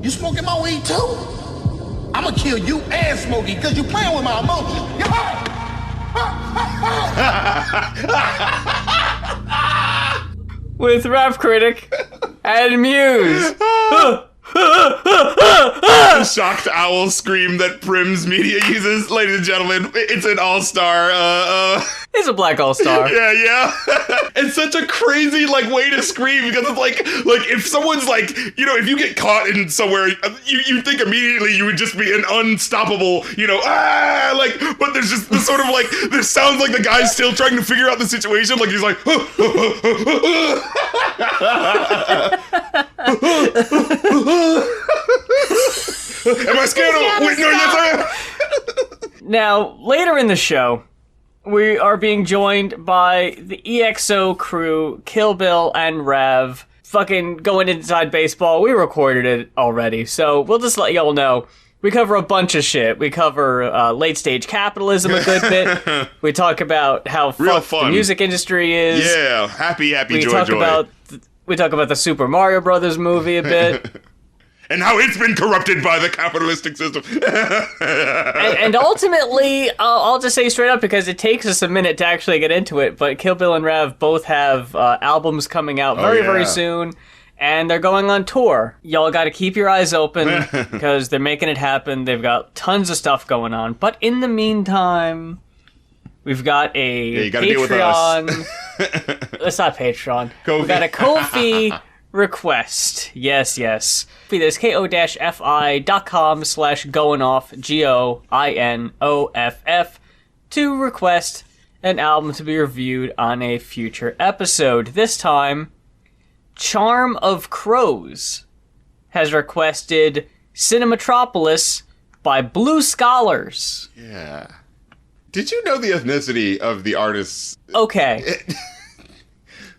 You smoking my weed too? I'ma kill you and Smokey because you playing with my emotions. You heard? With Rap Critic and Muse. The shocked owl scream that Prim's media uses. Ladies and gentlemen, it's an all-star, He's a black all-star. Yeah. It's such a crazy, way to scream, because it's like if someone's if you get caught in somewhere, you think immediately you would just be an unstoppable, but there's just this sort of this sounds like the guy's still trying to figure out the situation, he's like, am I scared of? Wait, no, yes, I am. Now, later in the show, we are being joined by the EXO crew, Kill Bill and Rav, fucking going inside baseball. We recorded it already, so we'll just let y'all know. We cover a bunch of shit. We cover late-stage capitalism a good bit. We talk about how fucked the music industry is. Yeah, happy, joy. We talk about the Super Mario Brothers movie a bit. And how it's been corrupted by the capitalistic system. and ultimately, I'll just say straight up, because it takes us a minute to actually get into it, but Kill Bill and Rav both have albums coming out very soon, and they're going on tour. Y'all gotta keep your eyes open, because they're making it happen. They've got tons of stuff going on. But in the meantime, we've got a Patreon. It's not Patreon. Ko-fi. We've got a Ko-fi request. Yes. There's ko-fi.com/goinoff, GOINOFF, to request an album to be reviewed on a future episode. This time, Charm of Crows has requested Cinematropolis by Blue Scholars. Yeah. Did you know the ethnicity of the artists? Okay.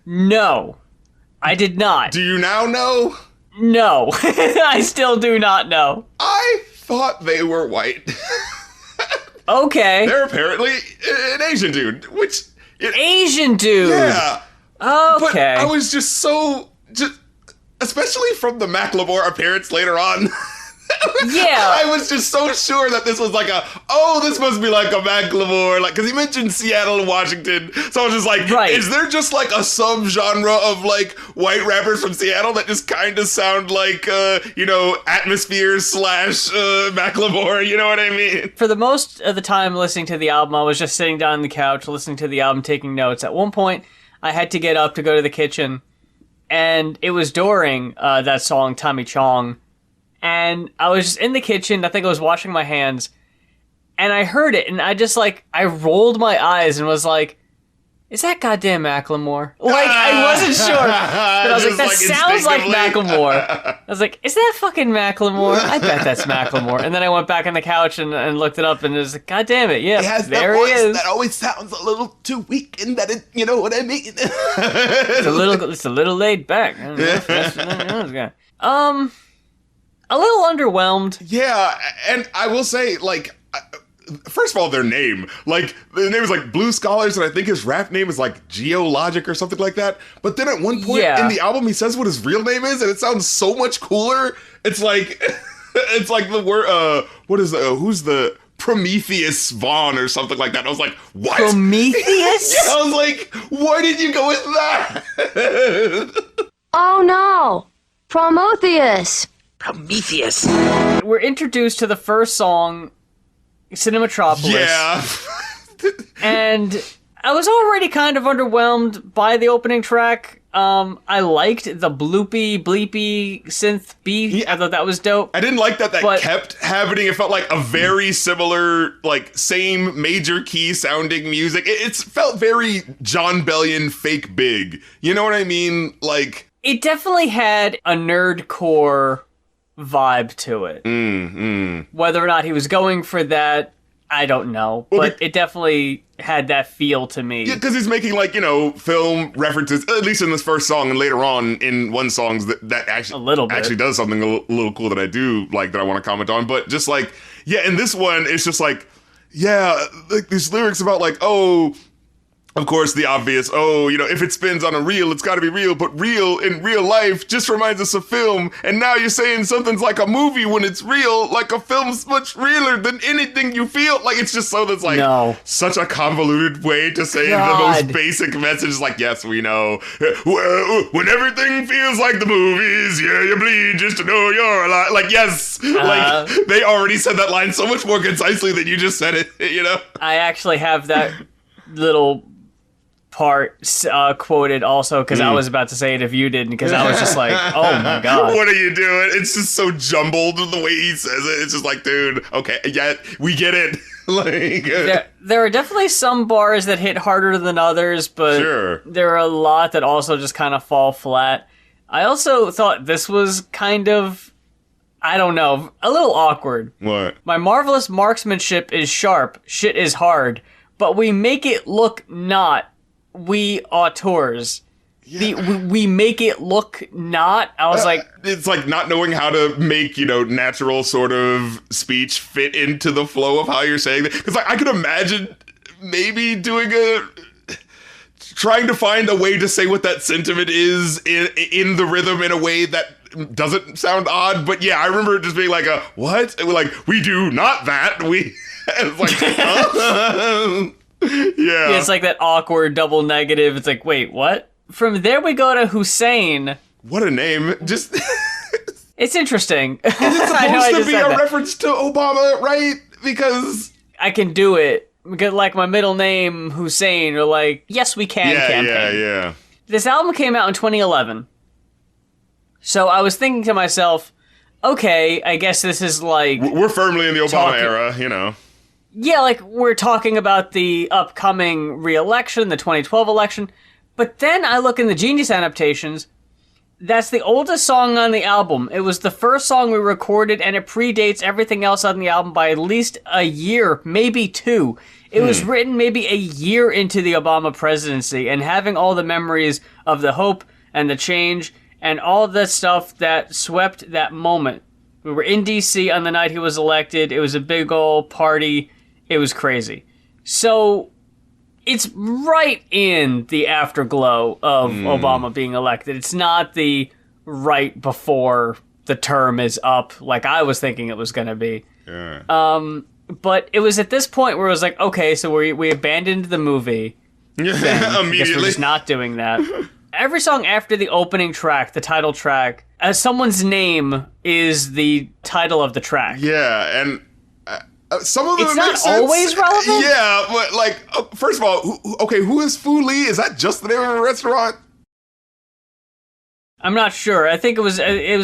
No, I did not. Do you now know? No, I still do not know. I thought they were white. Okay. They're apparently an Asian dude, Asian dude? Yeah. Okay. But I was just especially from the Macklemore appearance later on. Yeah. I was just so sure that this was this must be like a Macklemore, because he mentioned Seattle and Washington, so I was just like, right. Is there just a subgenre of white rappers from Seattle that just kind of sound like, Atmosphere / Macklemore, you know what I mean? For the most of the time listening to the album, I was just sitting down on the couch, listening to the album, taking notes. At one point, I had to get up to go to the kitchen, and it was during that song, Tommy Chong. And I was just in the kitchen, I think I was washing my hands, and I heard it, and I just, I rolled my eyes and was like, is that goddamn Macklemore? I wasn't sure, but I was like, that sounds like Macklemore. I was like, is that fucking Macklemore? I bet that's Macklemore. And then I went back on the couch and looked it up, and it was like, god damn it, yeah, there he is. That always sounds a little too weak, and that it, you know what I mean? It's a little laid back. I don't know if that's a little underwhelmed. Yeah, and I will say, first of all, their name. The name is Blue Scholars, and I think his rap name is Geologic or something like that. But then at one point in the album, he says what his real name is, and it sounds so much cooler. It's it's the word, who's the Prometheus Vaughn or something like that. I was like, what? Prometheus? Yeah, I was like, why did you go with that? Oh no, Prometheus. Prometheus. We're introduced to the first song, Cinematropolis. Yeah. And I was already kind of underwhelmed by the opening track. I liked the bloopy, bleepy synth beat. Yeah. I thought that was dope. I didn't like that kept happening. It felt like a very similar, same major key sounding music. It felt very John Bellion fake big. You know what I mean? It definitely had a nerdcore vibe to it. Whether or not he was going for that, I don't know. But it definitely had that feel to me. Yeah, because he's making, film references, at least in this first song, and later on in one song that actually, a little bit. Actually does something a little cool that I do like, that I want to comment on. But just, in this one, it's just these lyrics about, of course, the obvious, if it spins on a reel, it's got to be real, but real in real life just reminds us of film, and now you're saying something's like a movie when it's real, like a film's much realer than anything you feel. Like, it's just so that's like such a convoluted way to say the most basic message, like, yes, we know. When everything feels like the movies, yeah, you bleed just to know you're alive. Like, yes, like, they already said that line so much more concisely than you just said it, you know? I actually have that little part quoted also because I was about to say it if you didn't, because I was just like, oh my god, what are you doing? It's just so jumbled the way he says it. It's just like, dude, okay, yeah, we get it. Like, there are definitely some bars that hit harder than others, but there are a lot that also just kind of fall flat. I also thought this was kind of, I don't know, a little awkward. What? My marvelous marksmanship is sharp, shit is hard, but we make it look not. We auteurs. Yeah. We make it look not. I was like... It's like not knowing how to make, natural sort of speech fit into the flow of how you're saying it. Because I could imagine maybe trying to find a way to say what that sentiment is in the rhythm in a way that doesn't sound odd. But yeah, I remember it just being like what? And we're like, we do not that. We... It's like... Yeah, it's like that awkward double negative. It's like, wait, what? From there we go to Hussein. What a name. Just... It's interesting. Is it supposed to be a reference to Obama, right? Because... I can do it. Get like my middle name, Hussein, or like, yes, we can campaign. Yeah. This album came out in 2011. So I was thinking to myself, okay, I guess this is like... We're firmly in the Obama era, Yeah, like, we're talking about the upcoming re-election, the 2012 election, but then I look in the Genius adaptations, that's the oldest song on the album. It was the first song we recorded, and it predates everything else on the album by at least a year, maybe two. It was written maybe a year into the Obama presidency, and having all the memories of the hope and the change, and all the stuff that swept that moment. We were in D.C. on the night he was elected, it was a big old party. It was crazy. So, it's right in the afterglow of Obama being elected. It's not the right before the term is up, like I was thinking it was going to be. Yeah. But it was at this point where it was like, okay, so we abandoned the movie. Immediately. I guess we're just not doing that. Every song after the opening track, the title track, someone's name is the title of the track. Yeah, and... some of them it's make not sense. Always relevant? Yeah, but like, first of all, who is Fu Li? Is that just the name of a restaurant? I'm not sure. I think it was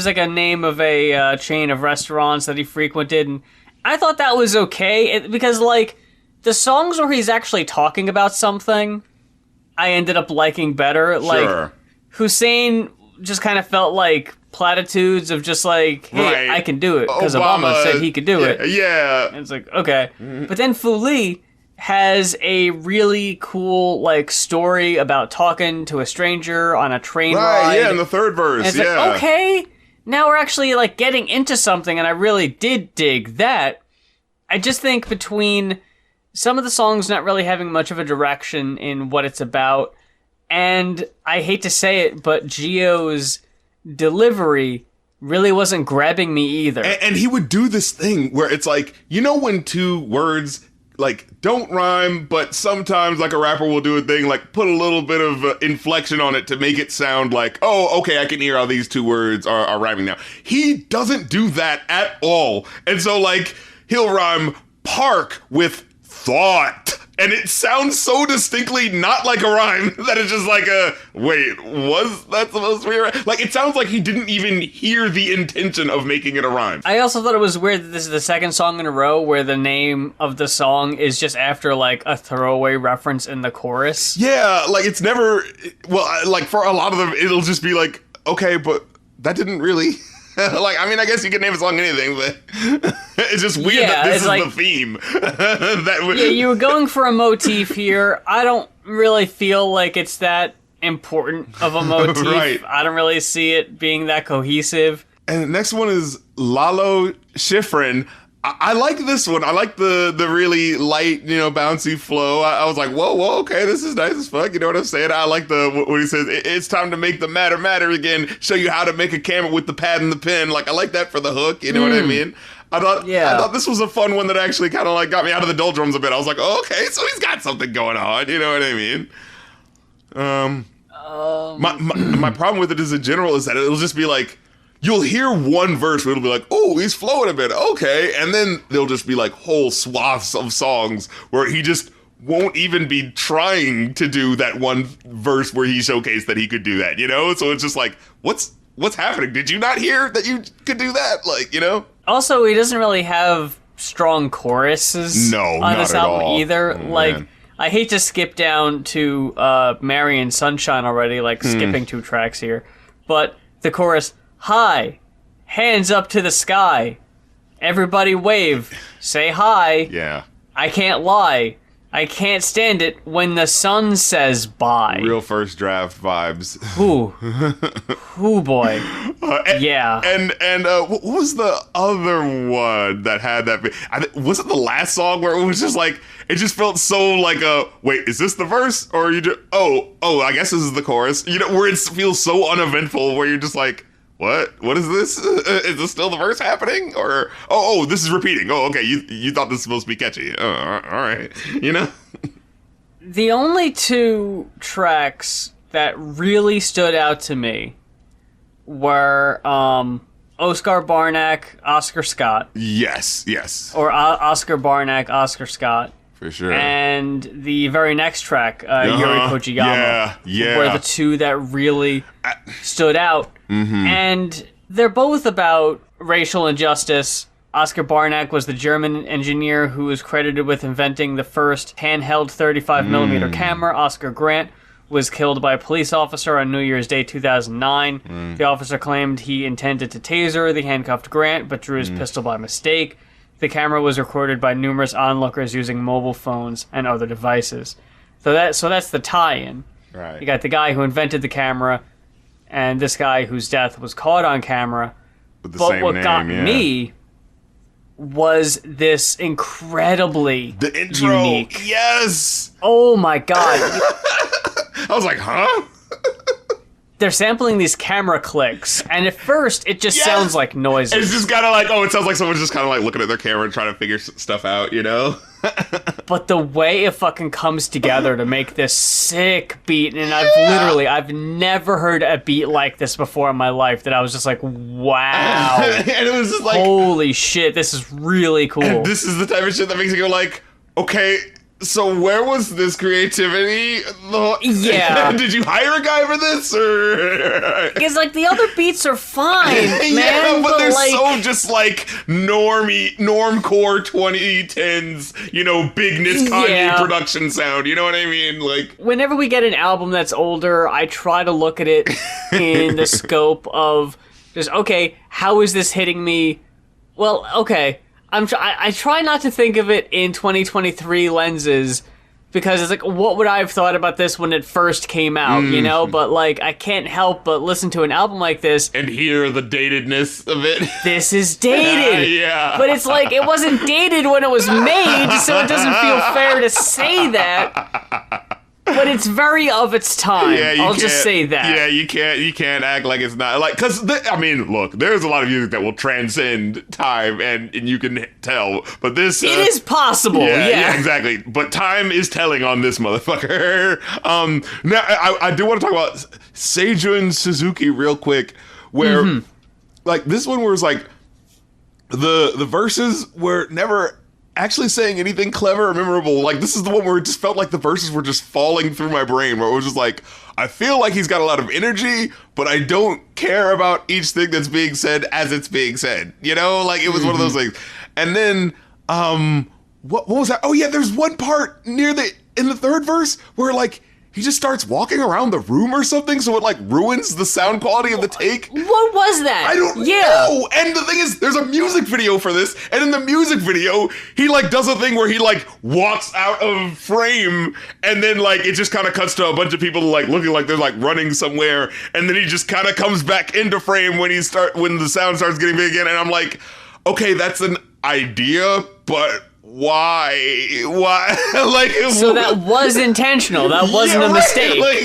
like a name of a chain of restaurants that he frequented, and I thought that was okay, because like, the songs where he's actually talking about something, I ended up liking better. Like, Hussein just kind of felt like platitudes of just like, hey, I can do it, because Obama said he could do it. Yeah. And it's like, okay. But then Fu Li has a really cool, like, story about talking to a stranger on a train ride. Yeah, in the third verse, and it's like, okay, now we're actually, like, getting into something, and I really did dig that. I just think between some of the songs not really having much of a direction in what it's about, and I hate to say it, but Gio's delivery really wasn't grabbing me either. And he would do this thing where it's like, when two words like don't rhyme, but sometimes like a rapper will do a thing like put a little bit of inflection on it to make it sound like, oh, okay, I can hear how these two words are rhyming now. He doesn't do that at all. And so like he'll rhyme park with thought. And it sounds so distinctly not like a rhyme that it's just like wait, was that supposed to be a rhyme? Like, it sounds like he didn't even hear the intention of making it a rhyme. I also thought it was weird that this is the second song in a row where the name of the song is just after, like, a throwaway reference in the chorus. Yeah, like, it's never... Well, like, for a lot of them, it'll just be like, okay, but that didn't really... Like, I mean, I guess you could name a song anything, but it's just weird that this is like, the theme. Yeah, you were going for a motif here. I don't really feel like it's that important of a motif. Right. I don't really see it being that cohesive. And the next one is Lalo Schifrin. I like this one. I like the really light, bouncy flow. I was like, whoa, okay, this is nice as fuck. You know what I'm saying? I like when he says, it's time to make the matter again, show you how to make a camera with the pad and the pen. Like, I like that for the hook, you know what I mean? I thought this was a fun one that actually kind of like got me out of the doldrums a bit. I was like, oh, okay, so he's got something going on, you know what I mean? My problem with it is in general is that it'll just be like, you'll hear one verse where it'll be like, oh, he's flowing a bit, okay, and then there'll just be like whole swaths of songs where he just won't even be trying to do that one verse where he showcased that he could do that, So it's just like, what's happening? Did you not hear that you could do that? Like, Also, he doesn't really have strong choruses on this album either. Oh, like, man. I hate to skip down to Marion Sunshine already, like skipping 2 tracks here, but the chorus, hi, hands up to the sky, everybody wave, say hi, Yeah. I can't lie, I can't stand it when the sun says bye. Real first draft vibes. Ooh boy. Yeah. And what was the other one that had that? Was it the last song where it was just like, it just felt so like wait, is this the verse? Or are you just, oh, I guess this is the chorus. Where it feels so uneventful where you're just like, what is this? Is this still the verse happening? Or, this is repeating. Oh, okay, you thought this was supposed to be catchy. Oh, all right, The only 2 tracks that really stood out to me were Oscar Barnack, Oscar Scott. Yes. Or Oscar Barnack, Oscar Scott. For sure. And the very next track, Yuri Kochiyama. Yeah. Were the 2 that really stood out. Mm-hmm. And they're both about racial injustice. Oscar Barnack was the German engineer who was credited with inventing the first handheld 35mm camera. Oscar Grant was killed by a police officer on New Year's Day 2009. The officer claimed he intended to taser the handcuffed Grant, but drew his pistol by mistake. The camera was recorded by numerous onlookers using mobile phones and other devices. So that's the tie-in. Right. You got the guy who invented the camera, and this guy whose death was caught on camera. With the but same what name, got me was this the intro. unique. Yes. Oh my god. I was like, huh? They're sampling these camera clicks, and at first it just sounds like noises. It's just kind of like, it sounds like someone's just kind of like looking at their camera and trying to figure stuff out, But the way it fucking comes together to make this sick beat, and I've never heard a beat like this before in my life, that I was just like, wow. And it was just like, holy shit, this is really cool. And this is the type of shit that makes you go like, okay, so where was this creativity? Yeah. Did you hire a guy for this, or? Because, like, the other beats are fine, man. Yeah, but they're like, so just, like, normcore 2010s, bigness Kanye production sound, you know what I mean? Like, whenever we get an album that's older, I try to look at it in the scope of just, okay, how is this hitting me? Well, okay, I try not to think of it in 2023 lenses, because it's like, what would I have thought about this when it first came out, But, like, I can't help but listen to an album like this and hear the datedness of it. This is dated. Yeah. But it's like, it wasn't dated when it was made, so it doesn't feel fair to say that. But it's very of its time. Yeah, I'll just say that. Yeah, you can't act like it's not. Like, because, look, there's a lot of music that will transcend time, and you can tell. But this... it is possible, yeah. Exactly. But time is telling on this motherfucker. Now, I do want to talk about Seijun Suzuki real quick, where, like, this one where it's like, the verses were never actually saying anything clever or memorable. Like, this is the one where it just felt like the verses were just falling through my brain, where it was just like, I feel like he's got a lot of energy, but I don't care about each thing that's being said as it's being said. Like, it was one of those things. And then, what was that? Oh yeah, there's one part in the third verse where, like, he just starts walking around the room or something, so it, like, ruins the sound quality of the take. What was that? I don't know. And the thing is, there's a music video for this, and in the music video, he, like, does a thing where he, like, walks out of frame, and then, like, it just kind of cuts to a bunch of people, like, looking like they're, like, running somewhere, and then he just kind of comes back into frame when the sound starts getting big again, and I'm like, okay, idea, but why? Like, so that was intentional. That wasn't a mistake. Like,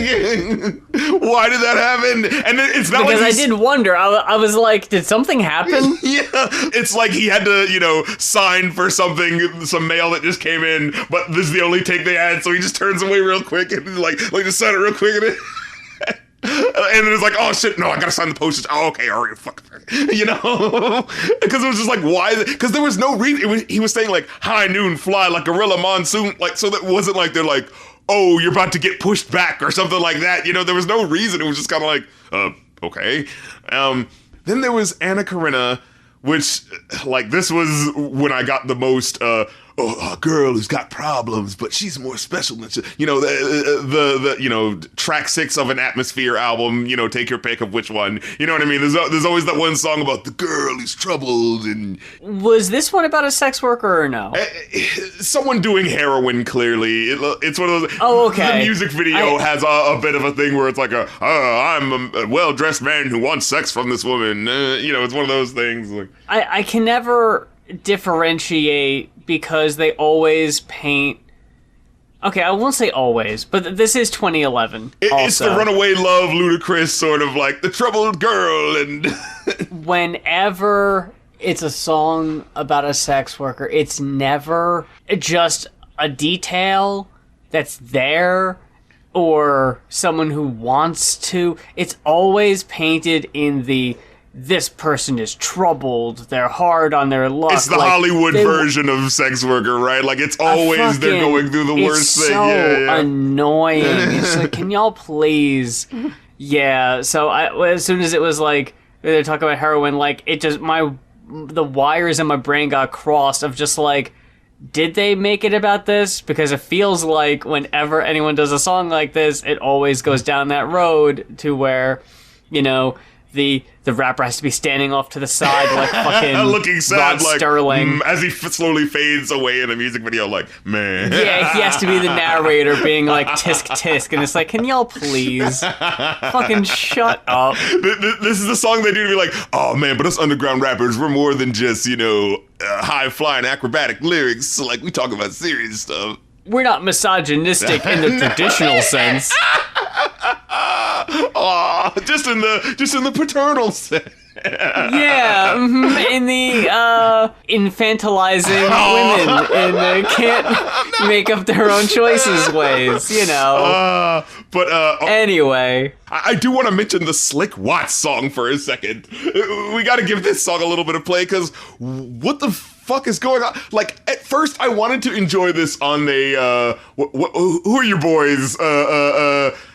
why did that happen? And it's not because like I did wonder. I was like, did something happen? Yeah, it's like he had to, sign for something, some mail that just came in, but this is the only take they had, so he just turns away real quick and like just sign it real quick and and then it's like, oh shit, no, I gotta sign the postage. Oh, okay, all right, fuck. Because it was just like, why? Because there was no reason. He was saying like, high noon, fly like gorilla monsoon. Like, so that wasn't like they're like, oh, you're about to get pushed back or something like that. There was no reason. It was just kind of like, okay. Then there was Anna Karenina, which, like, this was when I got the most, a girl who's got problems, but she's more special than the track 6 of an Atmosphere album. Take your pick of which one. You know what I mean? There's always that one song about the girl who's troubled. And was this one about a sex worker or no? Someone doing heroin. Clearly, it's one of those. Oh, okay. The music video has a bit of a thing where it's like I'm a well-dressed man who wants sex from this woman. It's one of those things. Like, I can never differentiate because they always paint. Okay, I won't say always, but this is 2011. It's the runaway love, ludicrous sort of like the troubled girl, and whenever it's a song about a sex worker, it's never just a detail that's there or someone who wants to. It's always painted in this person is troubled, they're hard on their luck. It's the Hollywood version of sex worker, right? Like, it's always they're going through the worst thing. It's so annoying. It's like, can y'all please? Yeah, so as soon as it was like, they're talking about heroin, like, it just, the wires in my brain got crossed of just like, did they make it about this? Because it feels like whenever anyone does a song like this, it always goes down that road to where, the rapper has to be standing off to the side like fucking looking sad, Rod like, Sterling. As he slowly fades away in the music video, like, man. Yeah, he has to be the narrator being like, tisk tisk, and it's like, can y'all please fucking shut up? This is the song they do to be like, oh man, but us underground rappers, we're more than just, high-flying acrobatic lyrics. So, like, we talk about serious stuff. We're not misogynistic in the traditional sense. Oh, just in the paternal sense. Yeah, in the infantilizing women and they can't make up their own choices ways, Anyway. I do want to mention the Slick Watts song for a second. We got to give this song a little bit of play, because what the fuck is going on? Like, at first I wanted to enjoy this on the, who are your boys?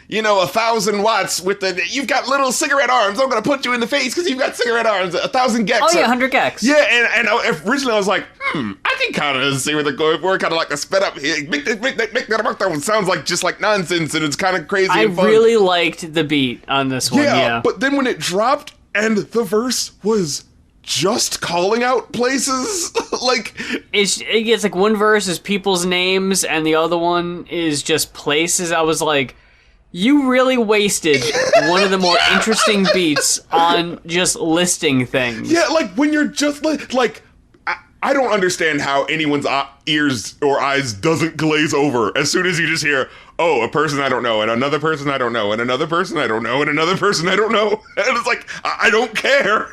1,000 watts with you've got little cigarette arms. I'm going to put you in the face because you've got cigarette arms. 1,000 gex. Oh, yeah, 100 gex. Yeah, and originally I was like, I can kind of see where they're going for. Kind of like a sped up. Make that sounds like just like nonsense, and it's kind of crazy and fun. I really liked the beat on this one, yeah. But then when it dropped and the verse was just calling out places, like... It's like one verse is people's names and the other one is just places. I was like... You really wasted one of the more interesting beats on just listing things. Yeah, like, when you're just, like, I don't understand how anyone's ears or eyes doesn't glaze over as soon as you just hear, oh, a person I don't know, and another person I don't know, and another person I don't know, and another person I don't know. And it's like, I don't care.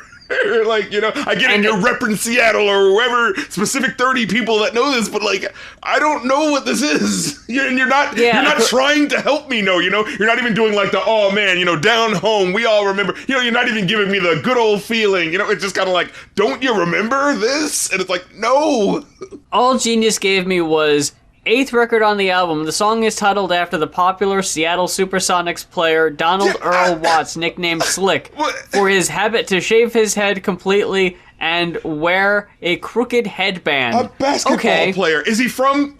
Like, I get it, you're repping Seattle or whoever, specific 30 people that know this, but like, I don't know what this is. You're not trying to help me know, you're not even doing like the, oh man, down home, we all remember, you're not even giving me the good old feeling, it's just kind of like, don't you remember this? And it's like, no. All Genius gave me was 8th record on the album. The song is titled after the popular Seattle Supersonics player Donald Earl Watts, nicknamed Slick, for his habit to shave his head completely and wear a crooked headband. A basketball player. He's from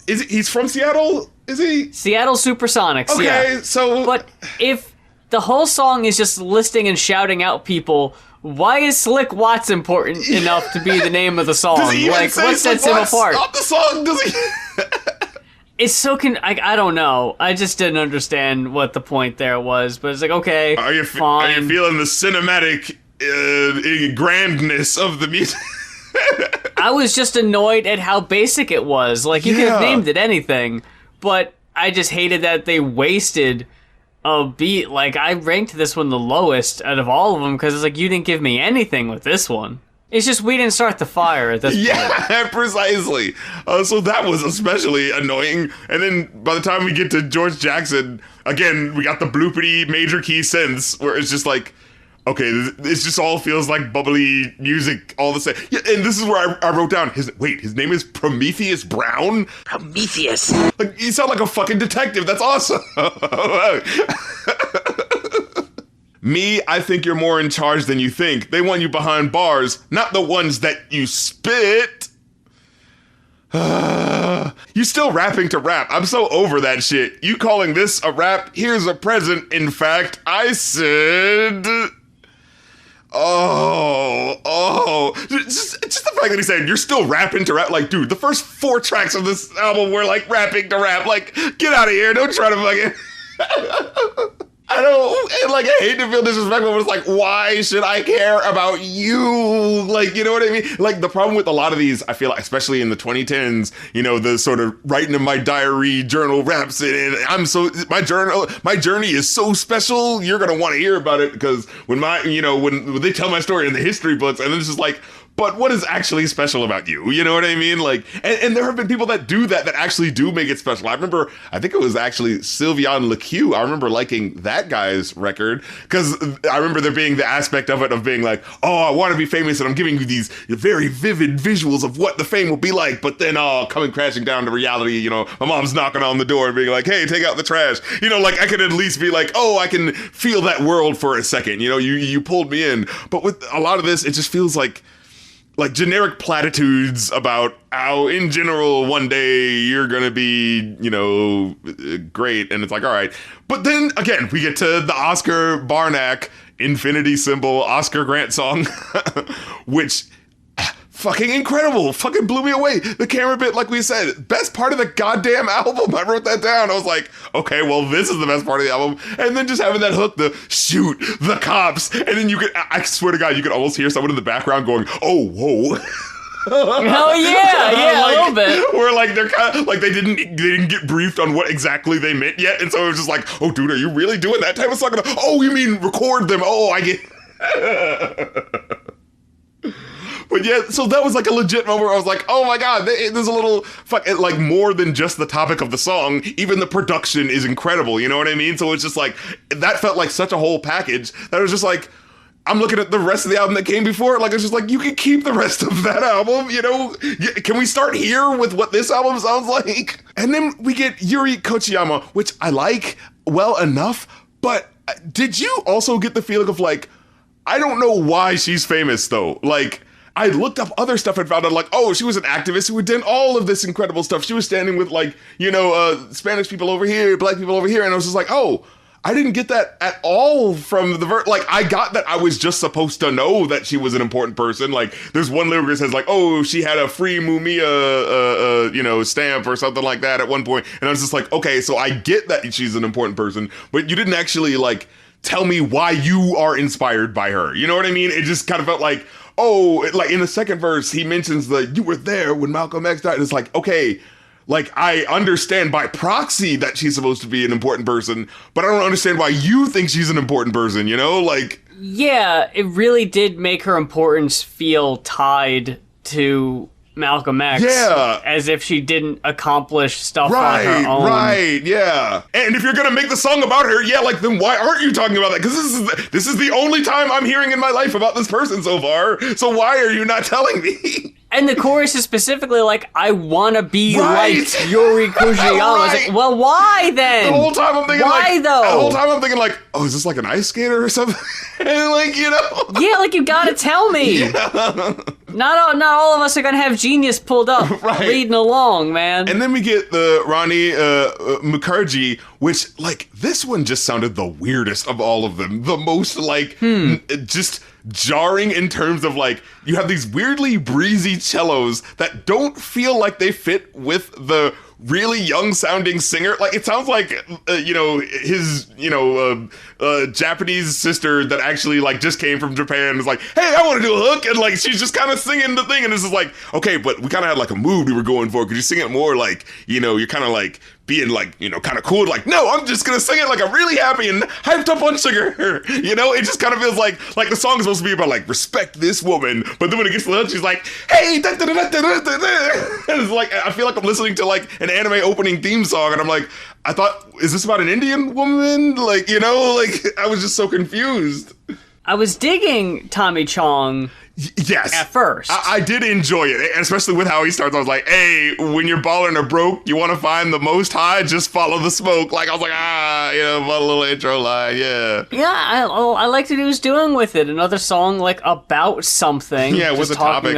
Seattle? Is he? Seattle Supersonics, okay, so... But if the whole song is just listing and shouting out people... Why is Slick Watts important enough to be the name of the song? Does he even like, say what sets him apart? Not the song, does he? It's so I don't know. I just didn't understand what the point there was. But it's like, okay, fine. Are you feeling the cinematic grandness of the music? I was just annoyed at how basic it was. Like, you could have named it anything, but I just hated that they wasted a beat. Like, I ranked this one the lowest out of all of them because it's like, you didn't give me anything with this one. It's just we didn't start the fire at this point. Yeah, precisely. So that was especially annoying. And then by the time we get to George Jackson, again, we got the bloopity major key synths where it's just like, okay, it just all feels like bubbly music all the same. Yeah, and this is where I wrote down, his name is Prometheus Brown? Prometheus. Like, you sound like a fucking detective. That's awesome. Me, I think you're more in charge than you think. They want you behind bars, not the ones that you spit. You still rapping to rap. I'm so over that shit. You calling this a rap? Here's a present. In fact, I said... Just the fact that he's saying you're still rapping to rap. Like, dude, the first 4 tracks of this album were like rapping to rap. Like, get out of here. Don't try to fucking... I hate to feel disrespectful, but it's like, why should I care about you? Like, you know what I mean? Like, the problem with a lot of these, I feel like, especially in the 2010s, you know, the sort of writing in my diary journal raps and my journey is so special, you're going to want to hear about it because when they tell my story in the history books, and then it's just like, but what is actually special about you? You know what I mean? Like, and there have been people that do that actually do make it special. I think it was actually Sylvian LeCue. I remember liking that guy's record because I remember there being the aspect of it of being like, oh, I want to be famous and I'm giving you these very vivid visuals of what the fame will be like. But then, coming crashing down to reality, you know, my mom's knocking on the door and being like, hey, take out the trash. You know, like I could at least be like, oh, I can feel that world for a second. You know, you pulled me in. But with a lot of this, it just feels like generic platitudes about how in general one day you're gonna be, you know, great. And it's like, all right. But then again, we get to the Oscar Barnack infinity symbol Oscar Grant song, which fucking incredible. Fucking blew me away. The camera bit, like we said, best part of the goddamn album. I wrote that down. I was like, okay, well, this is the best part of the album. And then just having that hook, the shoot, the cops. And then I swear to God, you could almost hear someone in the background going, oh, whoa. Hell yeah, like, a little bit. Where like they're kind of like they didn't get briefed on what exactly they meant yet. And so it was just like, oh, dude, are you really doing that type of song? Oh, you mean record them? Oh, I get... But yeah, so that was like a legit moment where I was like, oh my God, there's a little, like more than just the topic of the song, even the production is incredible, you know what I mean? So it's just like, that felt like such a whole package that was just like, I'm looking at the rest of the album that came before it, like it's just like, you can keep the rest of that album, you know? Can we start here with what this album sounds like? And then we get Yuri Kochiyama, which I like well enough, but did you also get the feeling of like, I don't know why she's famous though, like, I looked up other stuff and found out like, oh, she was an activist who had done all of this incredible stuff. She was standing with like, you know, Spanish people over here, black people over here. And I was just like, oh, I didn't get that at all from the verse. Like, I got that I was just supposed to know that she was an important person. Like, there's one lyric that says like, oh, she had a free Mumia, you know, stamp or something like that at one point. And I was just like, okay, so I get that she's an important person, but you didn't actually like tell me why you are inspired by her. You know what I mean? It just kind of felt like, oh, like in the second verse, he mentions you were there when Malcolm X died. And it's like, okay, like I understand by proxy that she's supposed to be an important person, but I don't understand why you think she's an important person, you know? Like, yeah, it really did make her importance feel tied to Malcolm X. Yeah. As if she didn't accomplish stuff on her own. Right, yeah. And if you're gonna make the song about her, yeah, like, then why aren't you talking about that? Because this is the only time I'm hearing in my life about this person so far, so why are you not telling me? And the chorus is specifically like, I want to be like Yuri Kochiyama. Right. It's like, well, why then? The whole time I'm thinking why, like, though? The whole time I'm thinking like, oh, is this like an ice skater or something? And like, you know. Yeah, like you gotta tell me. Yeah. Not all of us are gonna have Genius pulled up, right, reading along, man. And then we get the Rani Mukherjee, which like this one just sounded the weirdest of all of them. The most like just jarring in terms of like, you have these weirdly breezy cellos that don't feel like they fit with the really young sounding singer. Like, it sounds like, his, Japanese sister that actually, like, just came from Japan is like, hey, I want to do a hook. And, like, she's just kind of singing the thing. And this is like, okay, but we kind of had, like, a mood we were going for. Could you sing it more like, you're kind of, like, being, like, kind of cool? Like, no, I'm just going to sing it like I'm really happy and hyped up on sugar. It just kind of feels like the song is supposed to be about, like, respect this woman. But then when it gets to the hook, she's like, hey, da, da, da, da, da, da, da. And it's like, I feel like I'm listening to, like, an anime opening theme song. And I'm like, I thought, is this about an Indian woman? Like, I was just so confused. I was digging Tommy Chong. Yes. At first. I did enjoy it, and especially with how he starts. I was like, hey, when you're balling or broke, you want to find the most high, just follow the smoke. Like, I was like, a little intro line, yeah. Yeah, I liked what he was doing with it. Another song, like, about something. Yeah, it was a topic.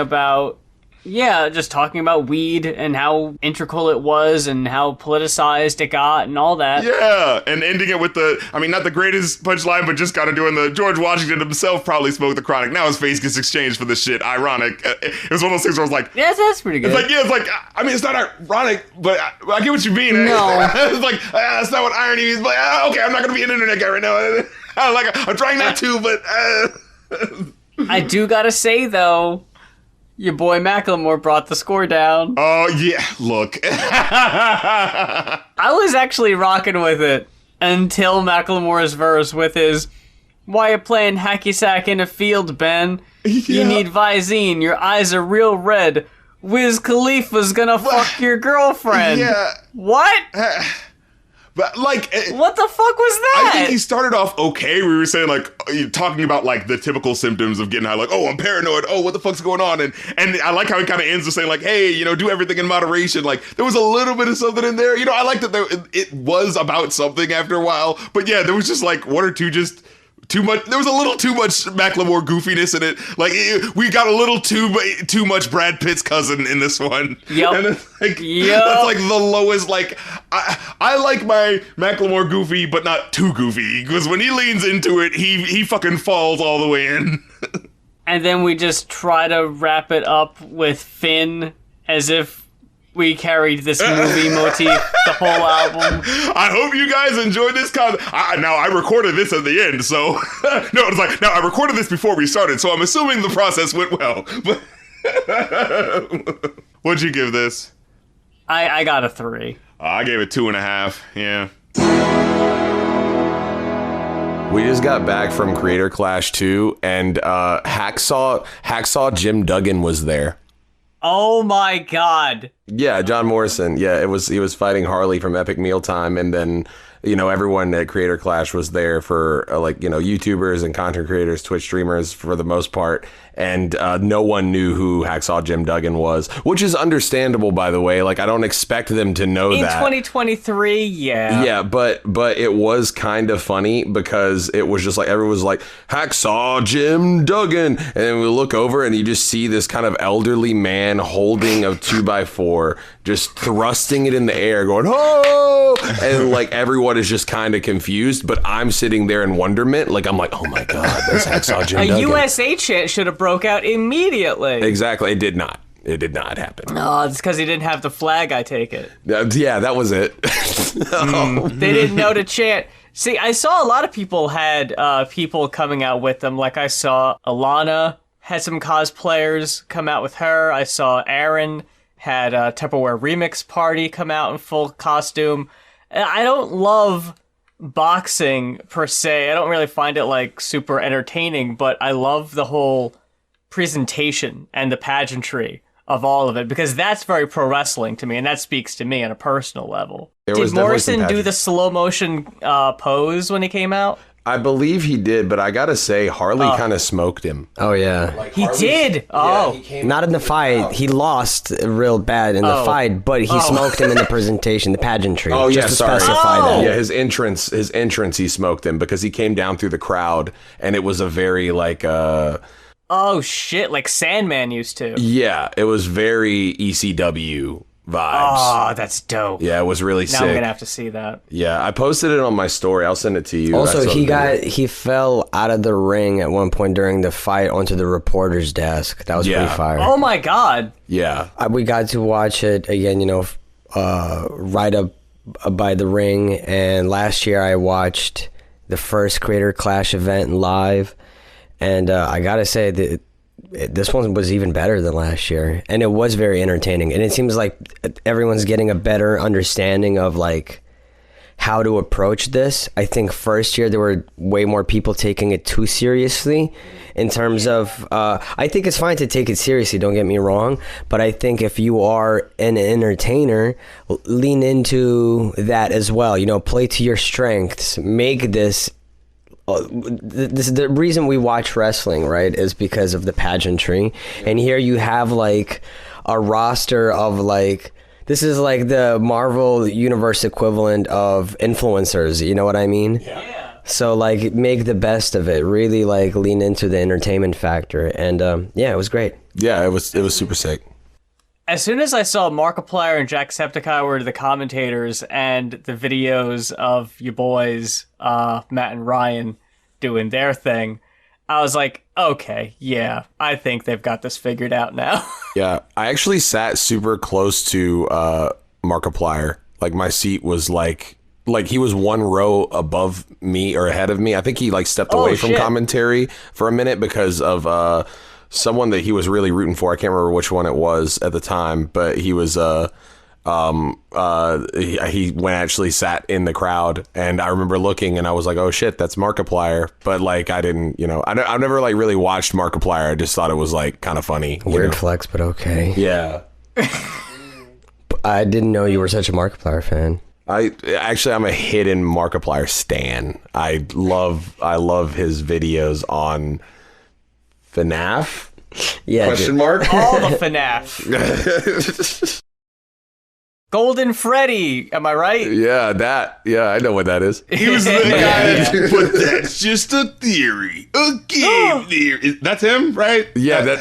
Just talking about weed and how integral it was and how politicized it got and all that. Yeah, and ending it with not the greatest punchline, but just kind of doing the George Washington himself probably smoked the chronic. Now his face gets exchanged for this shit. Ironic. It was one of those things where I was like... Yeah, that's pretty good. It's like, it's not ironic, but I get what you mean. No. It's like, that's not what irony means, but okay, I'm not going to be an internet guy right now. I'm trying not to, but... I do gotta say, though... Your boy Macklemore brought the score down. Oh, yeah. Look. I was actually rocking with it until Macklemore's verse with his, why you playing hacky sack in a field, Ben? Yeah. You need Visine. Your eyes are real red. Wiz Khalifa's gonna fuck your girlfriend. Yeah. What? But, like... What the fuck was that? I think he started off okay. We were saying, like, talking about, like, the typical symptoms of getting high. Like, oh, I'm paranoid. Oh, what the fuck's going on? And I like how he kind of ends with saying, like, hey, do everything in moderation. Like, there was a little bit of something in there. I like that it was about something after a while. But, yeah, there was just, like, one or two just... too much. There was a little too much Macklemore goofiness in it. Like, we got a little too much Brad Pitt's cousin in this one. Yep. And it's like, that's like the lowest. Like, I like my Macklemore goofy, but not too goofy. Because when he leans into it, he fucking falls all the way in. And then we just try to wrap it up with Finn as if we carried this movie motif the whole album. I hope you guys enjoyed this now, I recorded this at the end, so... No, it's like, now, I recorded this before we started, so I'm assuming the process went well. But what'd you give this? I got a 3. I gave it 2.5, yeah. We just got back from Creator Clash 2, and Hacksaw Jim Duggan was there. Oh my god. Yeah, John Morrison. Yeah, he was fighting Harley from Epic Mealtime, and then everyone at Creator Clash was there for YouTubers and content creators, Twitch streamers for the most part, and no one knew who Hacksaw Jim Duggan was, which is understandable, by the way. Like, I don't expect them to know that. In 2023, yeah. Yeah, but it was kind of funny because it was just like, everyone was like, Hacksaw Jim Duggan, and then we look over and you just see this kind of elderly man holding a 2x4, just thrusting it in the air, going, oh! And like, everyone is just kind of confused, but I'm sitting there in wonderment. Like, I'm like, oh my god, that's Hacksaw Jim Duggan. A USA chant should have broke out immediately. Exactly, it did not. It did not happen. No, it's because he didn't have the flag, I take it. Yeah, that was it. They didn't know to chant. See, I saw a lot of people had people coming out with them. Like, I saw Alana had some cosplayers come out with her. I saw Aaron had a Tupperware Remix Party come out in full costume. I don't love boxing, per se. I don't really find it, like, super entertaining, but I love the whole presentation and the pageantry of all of it, because that's very pro wrestling to me, and that speaks to me on a personal level. Did Morrison do the slow motion pose when he came out? I believe he did, but I gotta say, Harley kind of smoked him. Oh, yeah. Like, he did? Oh. Yeah, not in the fight. He lost real bad in the fight, but he smoked him in the presentation, the pageantry. Oh, yeah, just to sorry. specify that. Yeah, his entrance, he smoked him because he came down through the crowd, and it was a very, like, oh, shit, like Sandman used to. Yeah, it was very ECW vibes. Oh, that's dope. Yeah, it was really sick. Now I'm gonna have to see that. Yeah, I posted it on my story. I'll send it to you. Also, he fell out of the ring at one point during the fight onto the reporter's desk. That was pretty fire. Oh my god. Yeah. We got to watch it again, right up by the ring. And last year I watched the first Creator Clash event live, and I gotta say that this one was even better than last year, and it was very entertaining. And it seems like everyone's getting a better understanding of like how to approach this. I think first year there were way more people taking it too seriously in terms of, I think it's fine to take it seriously, don't get me wrong, but I think if you are an entertainer, lean into that as well, you know, play to your strengths, make this, the reason we watch wrestling, right, is because of the pageantry. And here you have like a roster of like, this is like the Marvel Universe equivalent of influencers, you know what I mean? Yeah. So like make the best of it, really like lean into the entertainment factor. And yeah, it was great. Yeah, it was super sick. As soon as I saw Markiplier and Jacksepticeye were the commentators and the videos of your boys, Matt and Ryan, doing their thing, I was like, okay, yeah, I think they've got this figured out now. Yeah, I actually sat super close to Markiplier. Like my seat was like he was one row above me or ahead of me. I think he like stepped away from commentary for a minute because of someone that he was really rooting for. I can't remember which one it was at the time, but he was he went actually sat in the crowd, and I remember looking and I was like, oh shit, that's Markiplier. But like I didn't, you know, I've never like really watched Markiplier. I just thought it was like kind of funny. Weird flex, but okay. Yeah. I didn't know you were such a Markiplier fan. I'm a hidden Markiplier stan. I love his videos on FNAF. Yeah. Question mark? All the FNAF. Golden Freddy, am I right? Yeah, I know what that is. He was the guy, but that's just a theory. A game theory. That's him, right? Yeah, I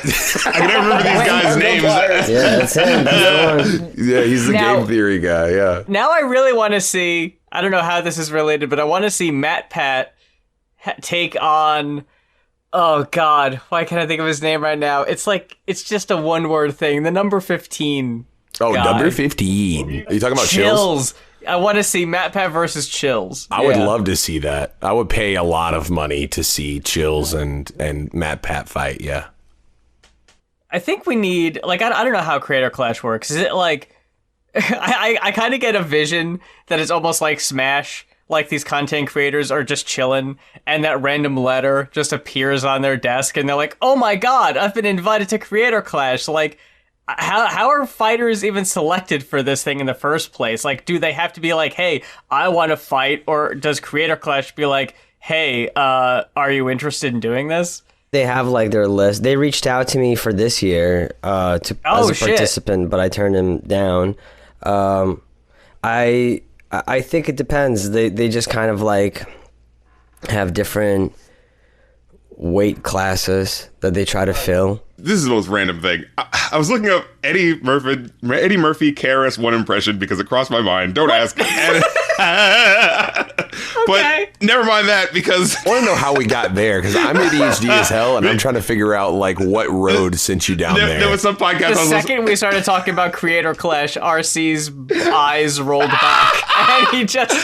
can never remember these guys' names. Yeah, that's him. That's the one. Yeah, he's the game theory guy, yeah. Now I really want to see, I don't know how this is related, but I want to see Matt Pat take on, oh God, why can't I think of his name right now? It's like, it's just a one-word thing. The number 15 Oh, guy. number 15. Are you talking about Chills? I want to see Matt Pat versus Chills. I would love to see that. I would pay a lot of money to see Chills and Matt Pat fight, yeah. I think we need, like, I don't know how Creator Clash works. Is it like, I kind of get a vision that it's almost like Smash, like these content creators are just chilling and that random letter just appears on their desk and they're like, oh my God, I've been invited to Creator Clash. Like, how are fighters even selected for this thing in the first place? Like, do they have to be like, hey, I want to fight? Or does Creator Clash be like, hey, are you interested in doing this? They have like their list. They reached out to me for this year as a participant, but I turned them down. I think it depends. They just kind of like have different weight classes that they try to fill. This is the most random thing. I was looking up Eddie Murphy KRS-One impression because it crossed my mind. Don't ask. But never mind that, because I want to know how we got there, because I'm ADHD as hell and I'm trying to figure out like what road sent you down there. There was some podcast. The second we started talking about Creator Clash, RC's eyes rolled back and he just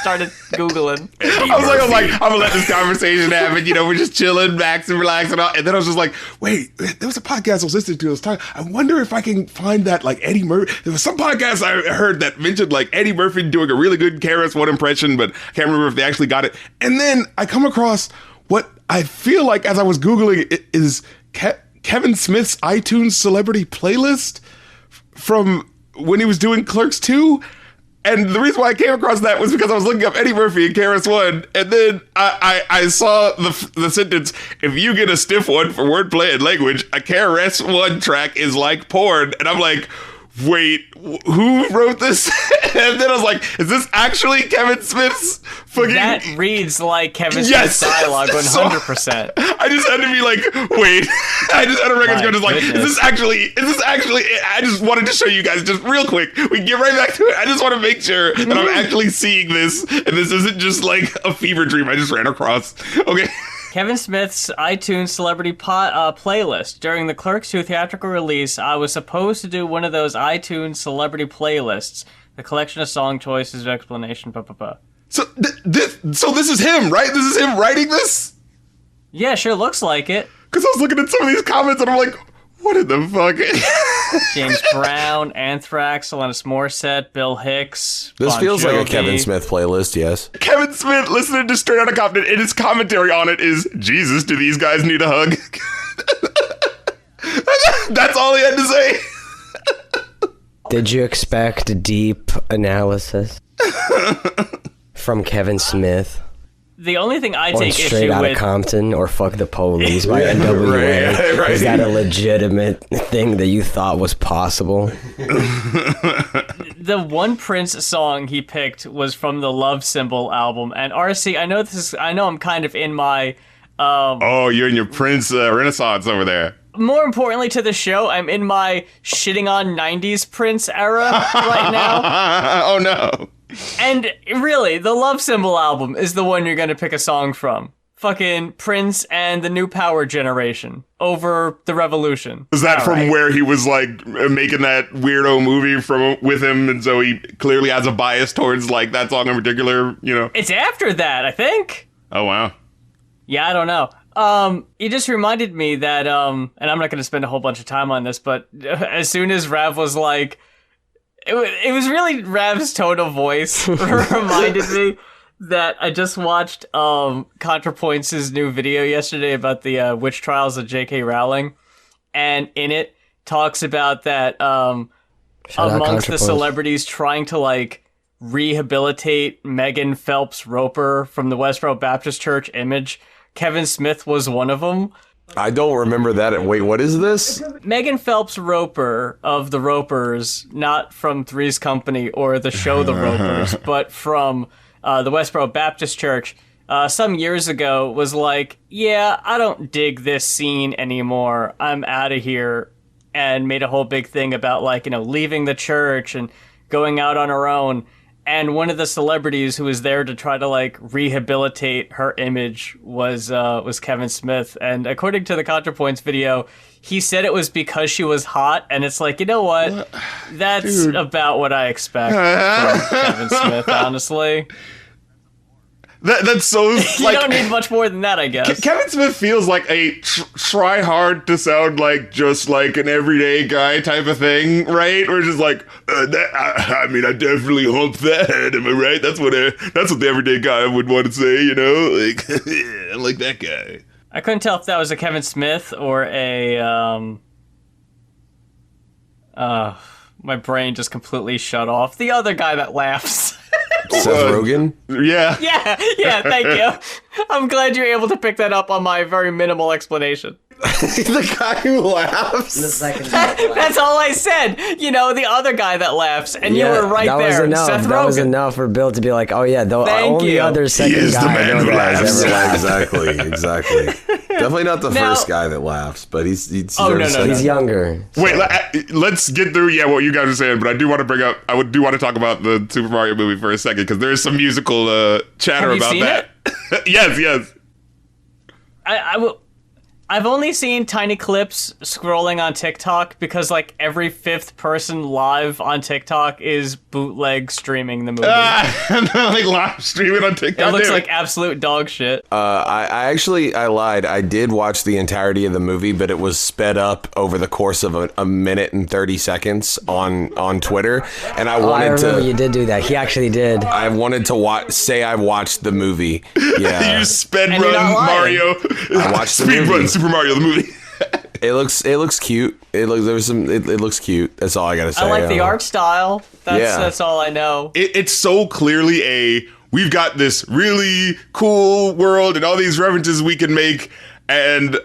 started Googling. I was like, I'm gonna let this conversation happen. You know, we're just chilling, max and relax and all. And then I was just like, wait, there was a podcast I was listening to. I was talking, I wonder if I can find that like Eddie Murphy. There was some podcast I heard that mentioned like Eddie Murphy doing a really good KRS-One impression, but I can't remember if they actually got it. And then I come across what I feel like as I was Googling it is Kevin Smith's iTunes celebrity playlist from when he was doing Clerks 2. And the reason why I came across that was because I was looking up Eddie Murphy and KRS-One, and then I saw the sentence, if you get a stiff one for wordplay and language, a KRS-One track is like porn. And I'm like, wait, who wrote this? And then I was like, is this actually Kevin Smith's fucking... That reads like Kevin Smith's dialogue 100%. I just had to be like, wait. I just had a record go just like, is this actually... I just wanted to show you guys just real quick. We can get right back to it. I just want to make sure that I'm actually seeing this, and this isn't just like a fever dream I just ran across. Okay. Kevin Smith's iTunes celebrity playlist. During the Clerks 2 theatrical release, I was supposed to do one of those iTunes celebrity playlists. The collection of song choices, explanation, So this is him, right? This is him writing this? Yeah, sure looks like it. Because I was looking at some of these comments and I'm like, what in the fuck? James Brown, Anthrax, Alanis Morissette, Bill Hicks. This Bon feels like a Jovi. Kevin Smith playlist, yes. Kevin Smith, listening to Straight Outta Compton, and his commentary on it is, Jesus, do these guys need a hug? That's all he had to say. Did you expect deep analysis from Kevin Smith? The only thing I Or take Straight issue Outta with... Compton or Fuck the Police by NWA? right. Is that a legitimate thing that you thought was possible? The one Prince song he picked was from the Love Symbol album. And RC, I know I'm kind of in my... Oh, you're in your Prince Renaissance over there. More importantly to the show, I'm in my shitting on 90s Prince era right now. Oh, no. And really, the Love Symbol album is the one you're going to pick a song from. Fucking Prince and the New Power Generation over the Revolution. Is that All from right. where he was like making that weirdo movie with him, and so he clearly has a bias towards like that song in particular, you know? It's after that, I think. Oh, wow. Yeah, I don't know. It just reminded me that, and I'm not going to spend a whole bunch of time on this, but as soon as Rav was like, it was really Rav's tone of voice reminded me that I just watched ContraPoints' new video yesterday about the witch trials of J.K. Rowling, and in it talks about that amongst the celebrities trying to like rehabilitate Megan Phelps Roper from the Westboro Baptist Church image, Kevin Smith was one of them. I don't remember that. Wait, what is this? Megan Phelps Roper of the Ropers, not from Three's Company or the show The Ropers, but from the Westboro Baptist Church, some years ago was like, yeah, I don't dig this scene anymore. I'm out of here. And made a whole big thing about like, you know, leaving the church and going out on her own. And one of the celebrities who was there to try to like rehabilitate her image was Kevin Smith. And according to the ContraPoints video, he said it was because she was hot. And it's like, you know what? That's about what I expect from Kevin Smith, honestly. That's so like, you don't need much more than that, I guess. Kevin Smith feels like a try hard to sound like just like an everyday guy type of thing, right? Or just like, I mean, I definitely hump that. Am I right? That's what the everyday guy would want to say, you know? Like, yeah, I'm like that guy. I couldn't tell if that was a Kevin Smith or a my brain just completely shut off. The other guy that laughs. Seth Rogen? Yeah. Yeah, thank you. I'm glad you're able to pick that up on my very minimal explanation. The guy who laughs? That's all I said. You know, the other guy that laughs, and you were right that there. Was enough. Seth Rogen. That was enough for Bill to be like, oh yeah, the only you. other He second is the guy I man know who that has laughs. ever laughed. Exactly. Definitely not the Now- first guy that laughs, but he's Oh, deserves no, second. He's younger. Wait, let's get through, what you guys are saying, but I do want to bring up, I do want to talk about the Super Mario movie for a second, because there is some musical chatter Have you about seen that. Yes. I've only seen tiny clips scrolling on TikTok because like every fifth person live on TikTok is bootleg streaming the movie. Like live streaming on TikTok. It looks Damn like absolute dog shit. I lied. I did watch the entirety of the movie, but it was sped up over the course of a minute and 30 seconds on Twitter, and I I wanted remember to. you did do that. He actually did. I wanted to say I watched the movie. Yeah, You sped And you're run not lying. Mario. I watched the Speed movie. run Super Mario the movie. it looks cute. It looks cute. That's all I gotta say. I like the art style. That's all I know. It's so clearly we've got this really cool world and all these references we can make, and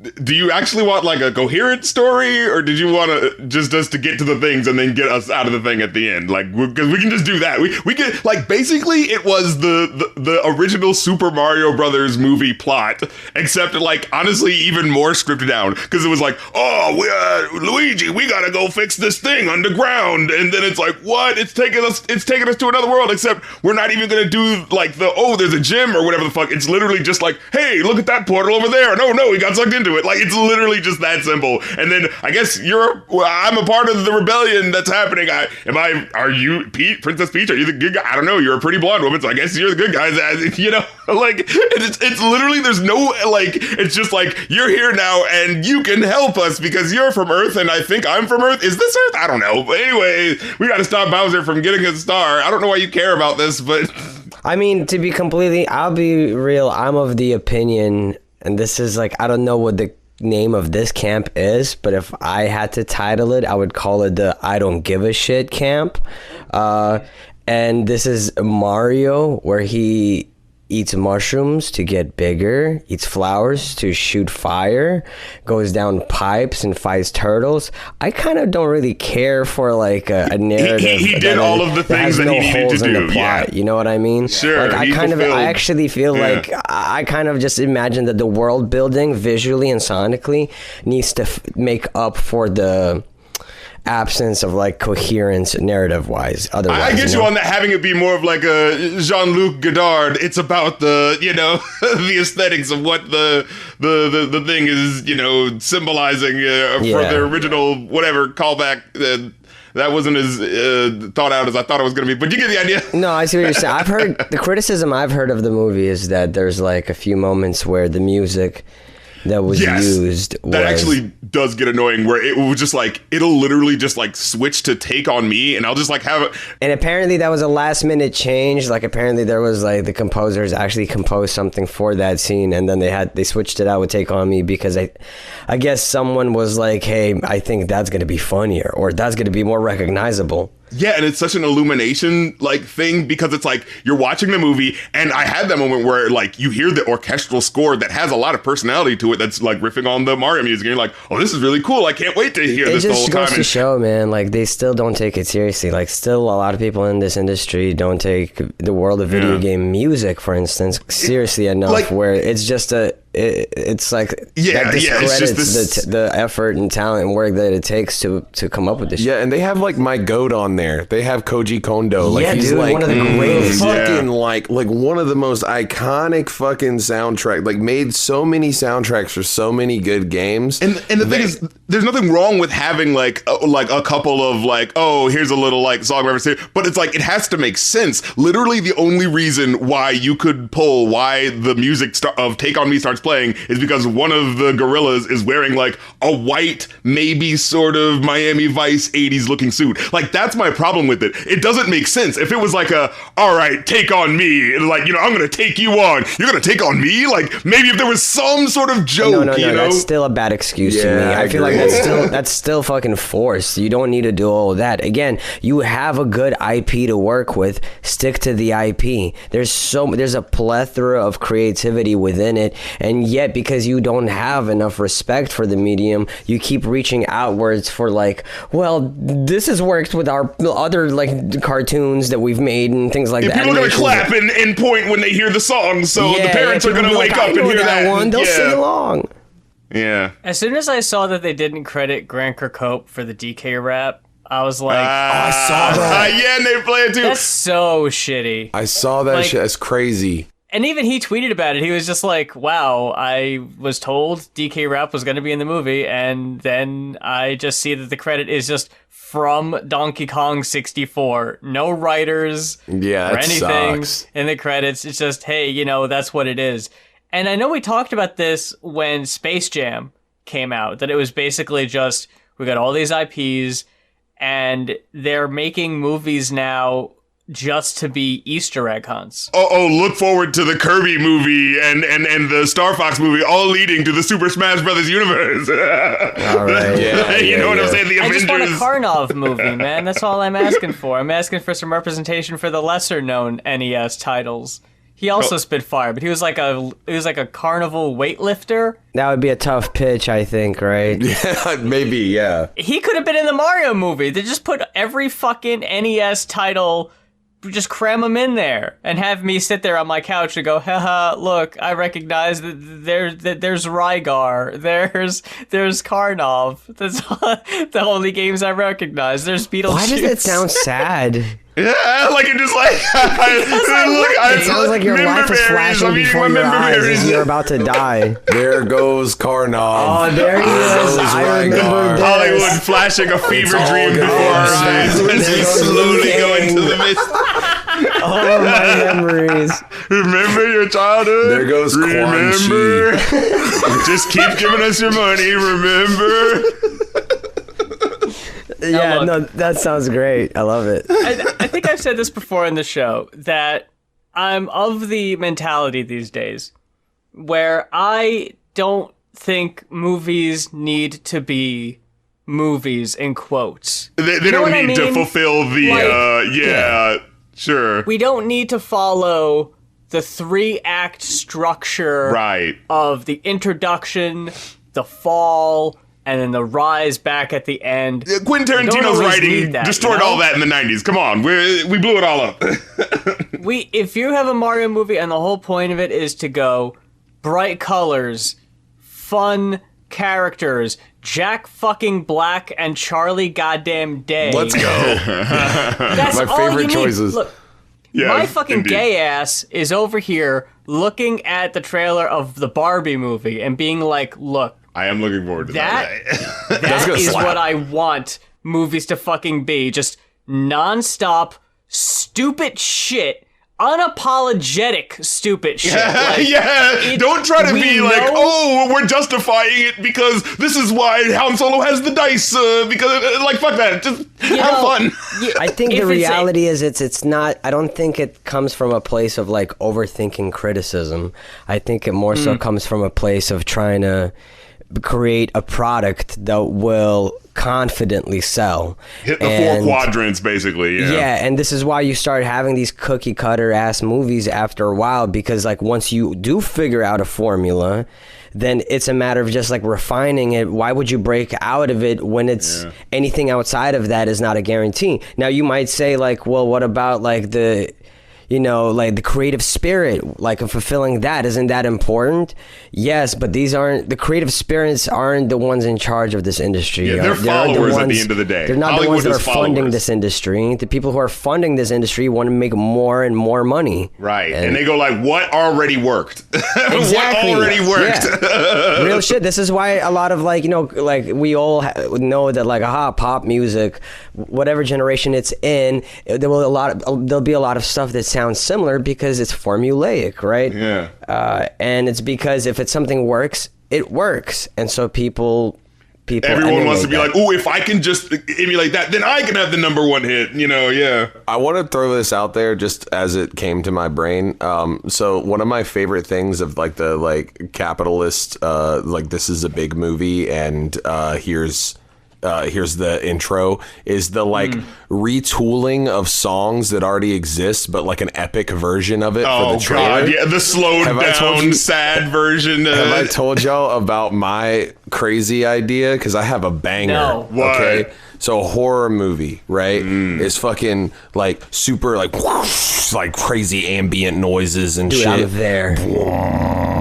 do you actually want like a coherent story, or did you want to just us to get to the things and then get us out of the thing at the end? Like, because we can just do that. We can, like, basically it was the original Super Mario Brothers movie plot, except like honestly even more stripped down, because it was like, oh, Luigi, we gotta go fix this thing underground, and then it's like, what? It's taking us to another world, except we're not even gonna do like there's a gym or whatever the fuck. It's literally just like, hey, look at that portal over there. No, we got sucked into it. Like, it's literally just that simple. And then I guess I'm a part of the rebellion that's happening. Are you Princess Peach? Are you the good guy? I don't know. You're a pretty blonde woman, so I guess you're the good guy. You know, like, it's literally, there's no, like, it's just like, you're here now and you can help us because you're from Earth and I think I'm from Earth. Is this Earth? I don't know. But anyway, we got to stop Bowser from getting a star. I don't know why you care about this, but... I mean, I'll be real, I'm of the opinion, and this is like, I don't know what the name of this camp is, but if I had to title it, I would call it the I don't give a shit camp. And this is Mario, where he eats mushrooms to get bigger, eats flowers to shoot fire, goes down pipes and fights turtles. I kind of don't really care for like a narrative. He did all of the things that he needed to do. Yeah. You know what I mean? Sure. Like, I actually feel like I kind of just imagine that the world building visually and sonically needs to make up for the absence of like coherence narrative wise. Otherwise, I get you on that, having it be more of like a Jean-Luc Godard. It's about the, you know, the aesthetics of what the thing is, you know, symbolizing for the original whatever callback. That wasn't as thought out as I thought it was going to be, but you get the idea. No, I see what you're saying. I've heard the criticism I've heard of the movie is that there's like a few moments where the music that was used that actually does get annoying, where it was just like, it'll literally just like switch to Take on Me, and I'll just like have it. And apparently that was a last minute change. Like, apparently there was like the composers actually composed something for that scene, and then they switched it out with Take on Me because I guess someone was like, hey, I think that's going to be funnier, or that's going to be more recognizable. Yeah, and it's such an illumination like thing, because it's like you're watching the movie, and I had that moment where like you hear the orchestral score that has a lot of personality to it, that's like riffing on the Mario music, and you're like, oh, this is really cool. I can't wait to hear this the whole time. It just goes to show, man, like they still don't take it seriously. Like, still a lot of people in this industry don't take the world of video game music, for instance, seriously enough, like, where it's just it's like that discredits the effort and talent and work that it takes to come up with this shit. Yeah, and they have like my goat on there. They have Koji Kondo. Like, yeah, he's dude, like one of the greatest. Fucking like one of the most iconic fucking soundtrack. Like, made so many soundtracks for so many good games. And the thing is, there's nothing wrong with having like a couple of like, oh, here's a little like song reference here, but it's like it has to make sense. Literally, the only reason why you could pull why the music of Take on Me starts playing is because one of the gorillas is wearing like a white, maybe sort of Miami Vice 80s looking suit. Like, that's my problem with it. It doesn't make sense. If it was like all right, take on me, and like, you know, I'm gonna take you on, you're gonna take on me, like maybe if there was some sort of joke. No, you know, that's still a bad excuse to me. I feel like that's still fucking forced. You don't need to do all of that. Again, you have a good IP to work with, stick to the IP. There's a plethora of creativity within it, and yet because you don't have enough respect for the medium, you keep reaching outwards for like, well, this has worked with our other like cartoons that we've made and things like that. People are gonna clap and point when they hear the song, so the parents are gonna wake up and hear that one. They'll sing along. Yeah. As soon as I saw that they didn't credit Grant Kirkhope for the DK rap, I was like, I saw that. Yeah, and they play it too. That's so shitty. I saw that shit. That's crazy. And even he tweeted about it. He was just like, wow, I was told DK Rap was going to be in the movie, and then I just see that the credit is just from Donkey Kong 64. No writers or anything in the credits. It's just, hey, you know, that's what it is. And I know we talked about this when Space Jam came out, that it was basically just, we got all these IPs, and they're making movies now just to be Easter egg hunts. Look forward to the Kirby movie and the Star Fox movie, all leading to the Super Smash Brothers universe. All right. You know what I'm saying? The Avengers. I just want a Karnov movie, man. That's all I'm asking for. I'm asking for some representation for the lesser known NES titles. He also spit fire, but he was like a carnival weightlifter. That would be a tough pitch, I think, right? Yeah, maybe, yeah. He could have been in the Mario movie. They just put every fucking NES title, just cram him in there, and have me sit there on my couch and go, haha, look, I recognize that there's Rygar, there's Karnov. That's the only games I recognize. There's Beetlejuice. Why does it sound sad? Yeah, like it just like. It sounds like your life is flashing before your eyes as you're about to die. There goes Karnov. Oh, there he is. I remember this. Hollywood flashing a fever dream before our eyes as we slowly go into the mist. Oh, my memories. Remember your childhood? There goes Quan Remember? Just keep giving us your money, remember? Yeah, look. no, that sounds great. I love it. I think I've said this before in the show, that I'm of the mentality these days where I don't think movies need to be movies, in quotes. They don't need to fulfill the, sure. We don't need to follow the 3-act structure Right. of the introduction, the fall, and then the rise back at the end. Quentin Don't Tarantino's always writing need that, destroyed you know? all that in the 90s. Come on, we blew it all up. If you have a Mario movie and the whole point of it is to go bright colors, fun characters, Jack fucking Black and Charlie goddamn Day. Let's go. That's My all favorite you need. choices. Look, Yes, my fucking indeed. gay ass is over here looking at the trailer of the Barbie movie and being like, look, I am looking forward to that that. gonna is slap. what I want movies to fucking be. Just non-stop, stupid shit. Unapologetic stupid shit. Like, don't try to we be like, know- oh, we're justifying it because this is why Han Solo has the dice, because, like, fuck that, just have fun. I think If the it's reality is it's not. I don't think it comes from a place of like overthinking criticism. I think it more so comes from a place of trying to create a product that will confidently sell. Hit the four quadrants, basically. Yeah, and this is why you start having these cookie cutter ass movies after a while, because like once you do figure out a formula, then it's a matter of just like refining it. Why would you break out of it when it's anything outside of that is not a guarantee? Now you might say like, well, what about like the, you know, like the creative spirit, like fulfilling that, isn't that important? Yes, but these aren't, the creative spirits aren't the ones in charge of this industry. Yeah, they're followers at the end of the day. They're not the Hollywood ones that are is funding followers. this industry. The people who are funding this industry want to make more and more money. Right, and they go like, what already worked? Exactly. What already worked? Yeah. Real shit. This is why a lot of like, you know, like we all know that like, pop music, whatever generation it's in, there'll be a lot of stuff that sounds similar because it's formulaic, right? Yeah. And it's because if it's something works, it works, and so people Everyone wants to be emulate like, ooh, if I can just emulate that, then I can have the number one hit, you know, yeah. I want to throw this out there just as it came to my brain. So one of my favorite things of like the like capitalist, like this is a big movie and here's the intro, is the like retooling of songs that already exist, but like an epic version of it for the trailer. God, yeah, the slowed Have I told down, you- sad version. Have I told y'all about my crazy idea? Because I have a banger. No. What? Okay. So a horror movie, right? Is fucking like super like crazy ambient noises and Dude, shit. I'm there.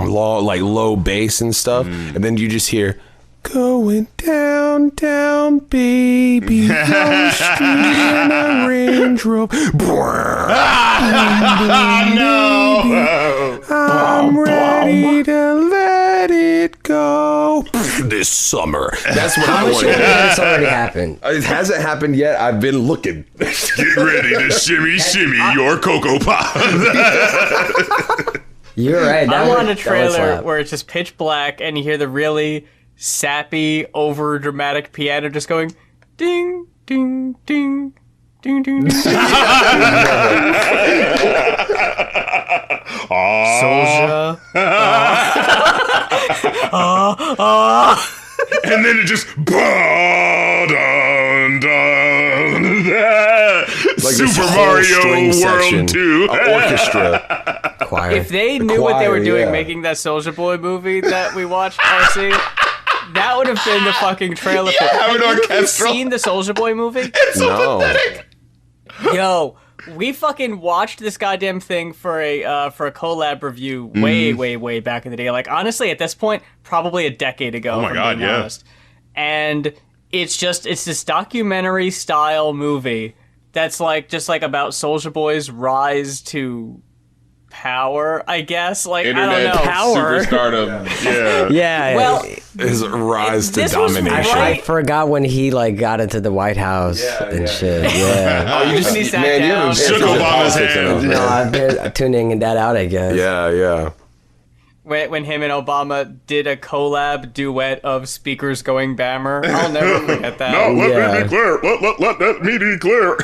Like low bass and stuff, and then you just hear going down, down, baby, go street in a Range Rover. No. I'm ready to let it go this summer. That's what I want. It's already happened. It hasn't happened yet. I've been looking. Get ready to shimmy, shimmy your Cocoa Pop. You're right. I want a that would trailer slap. where it's just pitch black and you hear the really sappy, over dramatic piano just going ding, ding, ding, ding, ding, ding. Soldier. And then it just dun, dun, Like Super this whole Mario string section, World 2. orchestra. Choir. If they The knew what they choir, were doing yeah. making that Soulja Boy movie that we watched, RC, that would have been the fucking trailer for it. have an Have you orchestral. seen the Soulja Boy movie? It's so No. pathetic. Yo, we fucking watched this goddamn thing for a collab review way back in the day. Like, honestly, at this point, probably a decade ago. Oh my if I'm God, being yeah. honest. And it's this documentary style movie that's just about Soulja Boy's rise to power, I guess. Like, I don't know. Power. Superstardom. Yeah. Yeah. Well, His rise to This was domination. right- I forgot when he got into the White House and shit. Yeah. Oh, you just When he sat man, you down. haven't Shook paid attention to Obama's politics hand. enough, No, man. I've been tuning that out, I guess. Yeah. when him and Obama did a collab duet of speakers going Bammer. I'll never forget that. No, let Yeah. me be clear. Let me be clear.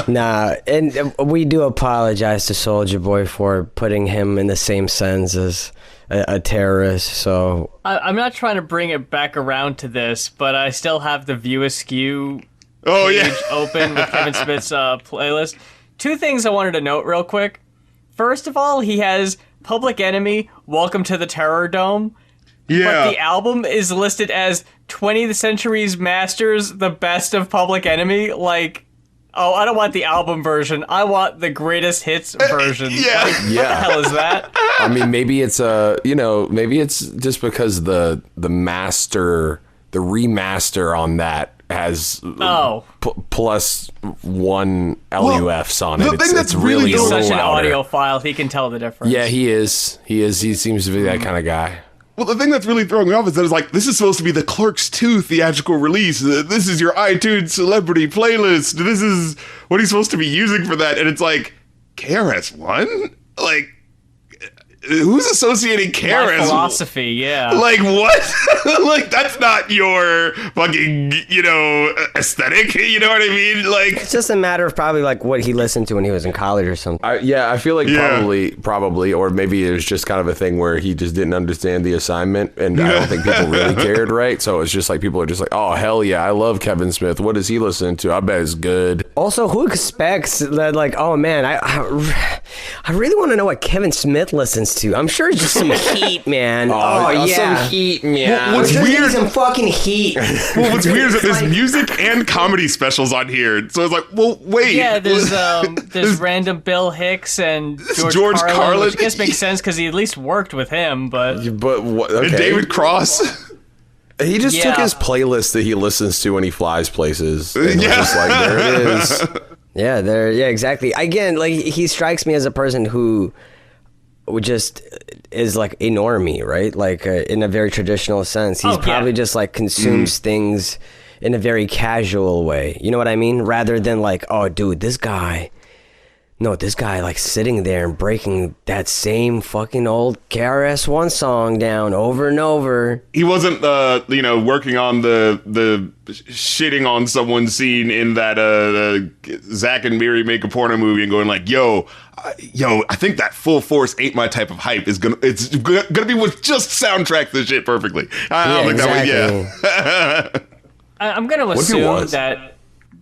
Nah, and we do apologize to Soulja Boy for putting him in the same sense as a terrorist. So I'm not trying to bring it back around to this, but I still have the View Askew Oh page yeah. open with Kevin Smith's playlist. Two things I wanted to note real quick. First of all, he has Public Enemy, Welcome to the Terror Dome. Yeah. But the album is listed as 20th Century's Masters, the best of Public Enemy. Like, oh, I don't want the album version. I want the greatest hits version. yeah. Like, what the Yeah. hell is that? I mean, maybe it's maybe it's just because the remaster on that has Oh. plus one LUFs on the it. thing that's It's really really dope- He's a such little an louder. audiophile, he can tell the difference. Yeah, he is. He seems to be that kind of guy. Well, the thing that's really throwing me off is that it's like, this is supposed to be the Clerks 2 theatrical release. This is your iTunes celebrity playlist. This is what he's supposed to be using for that. And it's like, KRS-One? Like, who's associating My KRS? philosophy, yeah. Like, what? Like, that's not your fucking, aesthetic. You know what I mean? Like, it's just a matter of probably what he listened to when he was in college or something. I feel like Yeah. probably, or maybe it was just kind of a thing where he just didn't understand the assignment, and I don't think people really cared, right? So it's just like people are just like, oh hell yeah, I love Kevin Smith. What is he listening to? I bet it's good. Also, who expects that? Oh man, I really want to know what Kevin Smith listens to. I'm sure it's just some heat, man. Oh, yeah, some heat, man. what's Just weird? some fucking heat. Well, what's weird is that there's music and comedy specials on here. So it's like, well, wait. Yeah, there's random Bill Hicks and George Carlin, which I guess makes sense because he at least worked with him, but But what? Okay. And David Cross. He just Yeah. took his playlist that he listens to when he flies places. And was Yeah. just like, there it is. Yeah, exactly. Again, he strikes me as a person who just is like a normie, right? In a very traditional sense. He's Oh, yeah. probably just consumes things in a very casual way. You know what I mean? Rather than oh, dude, this guy sitting there and breaking that same fucking old KRS-One song down over and over. He wasn't, working on the shitting on someone's scene in that Zach and Miri Make a Porno movie and going like, yo, I think that Full Force Ain't My Type of Hype is gonna be what just soundtrack this shit perfectly. I don't think that was, I'm going to if it assume was?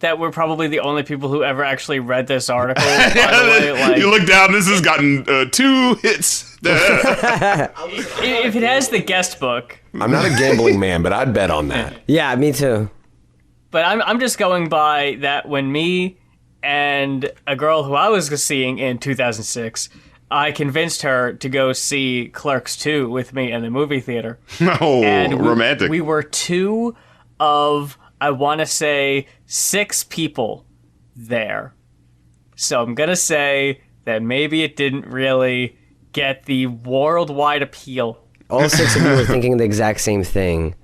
that we're probably the only people who ever actually read this article, by the way. You look down, this has gotten 2 hits. If it has the guest book, I'm not a gambling man, but I'd bet on that. Yeah, me too. but I'm just going by that when me and a girl who I was seeing in 2006, I convinced her to go see Clerks 2 with me in the movie theater. Oh, And romantic. We were 2 of, I want to say, 6 people there. So I'm going to say that maybe it didn't really get the worldwide appeal. All 6 of you were thinking the exact same thing.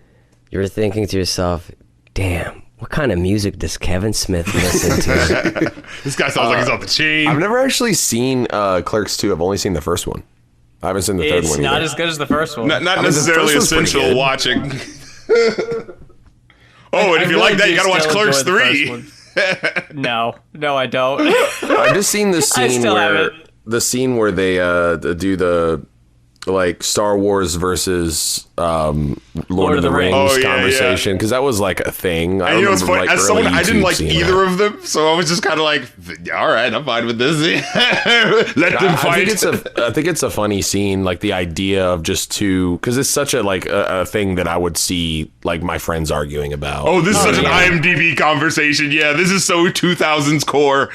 You were thinking to yourself, damn, what kind of music does Kevin Smith listen to? This guy sounds like he's off the chain. I've never actually seen Clerks 2. I've only seen the first one. I haven't seen the third It's one not either. as good as the first one. Not mean, the necessarily first one's pretty essential good. watching. Oh, and if you really like that, do you gotta watch still Clerks enjoy the 3. first one. No, I don't. I've just seen the I scene still where haven't. they do the like Star Wars versus Lord of the Rings conversation, because that was like a thing. And you know what's funny? As someone, I didn't like either of them, so I was just kind of like, all right, I'm fine with this. Let them fight. I think it's a funny scene, like the idea of just two, because it's such a like a thing that I would see like my friends arguing about. Oh, this is such an IMDb conversation. Yeah, this is so 2000s core.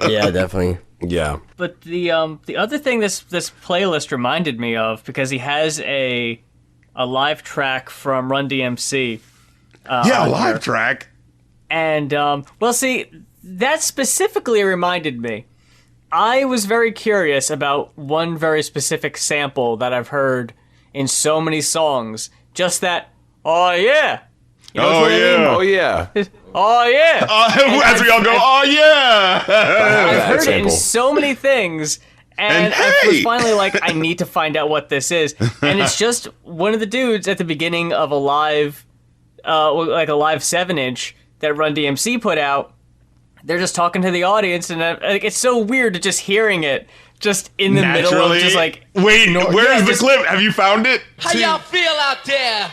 Yeah, definitely. Yeah. But the other thing this playlist reminded me of, because he has a live track from Run DMC. Yeah, a live track. And well, see, that specifically reminded me. I was very curious about one very specific sample that I've heard in so many songs. Just that, oh yeah. You know what I mean? Oh yeah. Oh yeah. As we all go, oh yeah. I've heard it in so many things, and I was finally like, I need to find out what this is. And it's just one of the dudes at the beginning of a live, like a live 7-inch that Run DMC put out. They're just talking to the audience, and like, it's so weird to just hearing it just in the middle of just like. Wait, where's the clip? Have you found it? How y'all feel out there?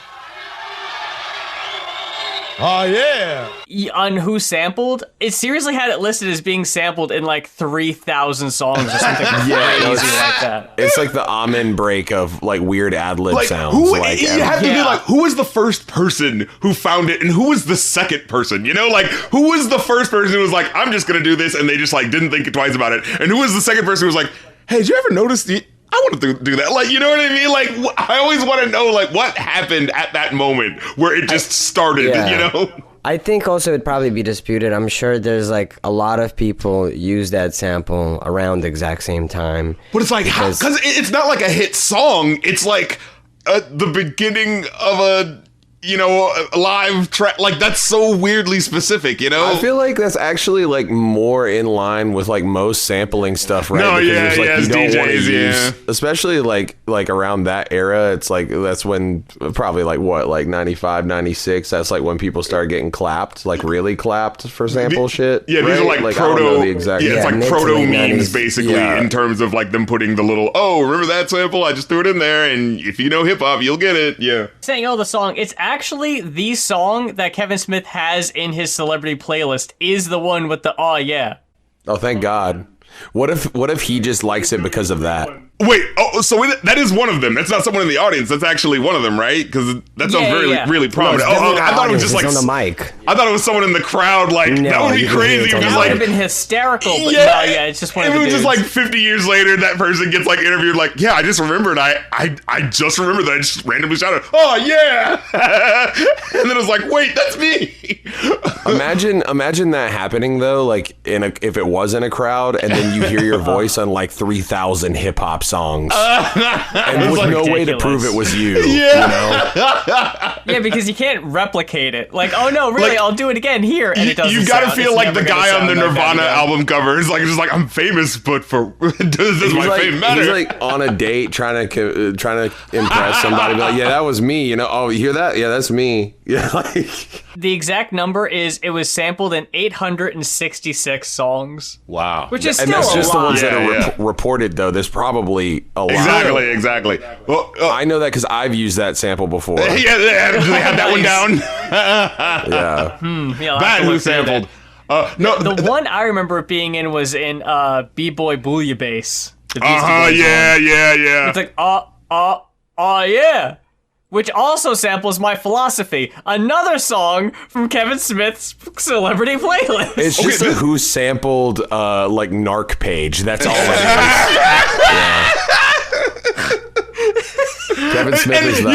Oh, yeah. On Who Sampled, it seriously had it listed as being sampled in like 3,000 songs or something crazy like that. It's like the amen break of like weird ad-lib sounds. You have to be like, who was the first person who found it, and who was the second person? You know, like, who was the first person who was like, I'm just gonna do this, and they just like didn't think twice about it, and who was the second person who was like, hey, did you ever notice I want to do that. Like, you know what I mean? Like, I always want to know, like, what happened at that moment where it just started, you know? I think also it'd probably be disputed. I'm sure there's, like, a lot of people use that sample around the exact same time. But it's like, because it's not like a hit song. It's like the beginning of a live track. Like, that's so weirdly specific, you know? I feel like that's actually like more in line with like most sampling stuff, right? No, because it's DJs, especially like around that era. It's like that's when probably like what, like 95, 96. That's like when people started getting clapped, like really clapped for sample shit. Yeah, these are like proto. I don't know the exact. Yeah, it's like proto memes 90s. basically in terms of like them putting the little, oh, remember that sample? I just threw it in there, and if you know hip hop, you'll get it. Yeah. Saying the song, it's actually the song that Kevin Smith has in his celebrity playlist is the one with the oh yeah. Oh, thank God. What if he just likes it because of that? Wait, so that is one of them. That's not someone in the audience. That's actually one of them, right? Because that sounds really prominent. No, I thought it was just like on the mic. I thought it was someone in the crowd. Like No, that would be crazy. If it was That like would have been hysterical, but yeah, it's just one of if the it was dudes. just like 50 years later, that person gets like interviewed. Like, yeah, I just remembered. I just remembered that I just randomly shouted, "Oh yeah!" and then it was like, wait, that's me. Imagine that happening though, like if it was in a crowd, and then you hear your voice on like 3,000 hip hop songs, and with no way to prove it was you. Yeah. You know? Yeah, because you can't replicate it. Like, oh no, really, Like, I'll do it again here, and it doesn't. You gotta sound- feel it's like never the gonna guy on the sound like that Nirvana again. album cover is like, just like, I'm famous, but for does my fame matter? He's like on a date trying to impress somebody. Be like, yeah, that was me. You know? Oh, you hear that? Yeah, that's me. Yeah, like The exact number is it was sampled in 866 songs. Wow. Which is and still that's a just the lot. ones that are Yeah. reported though. There's probably a lot. Exactly. Well, I know that because I've used that sample before. yeah, do they have that one down? Yeah. Yeah, I'll have Bad to who look through that. sampled. No, The one I remember it being in was in B-Boy Bouillabaisse. The Beastie Boys yeah. one. It's like, oh yeah. Which also samples My Philosophy, another song from Kevin Smith's celebrity playlist. It's just a who sampled like narc page. That's all it is. Kevin Smith is the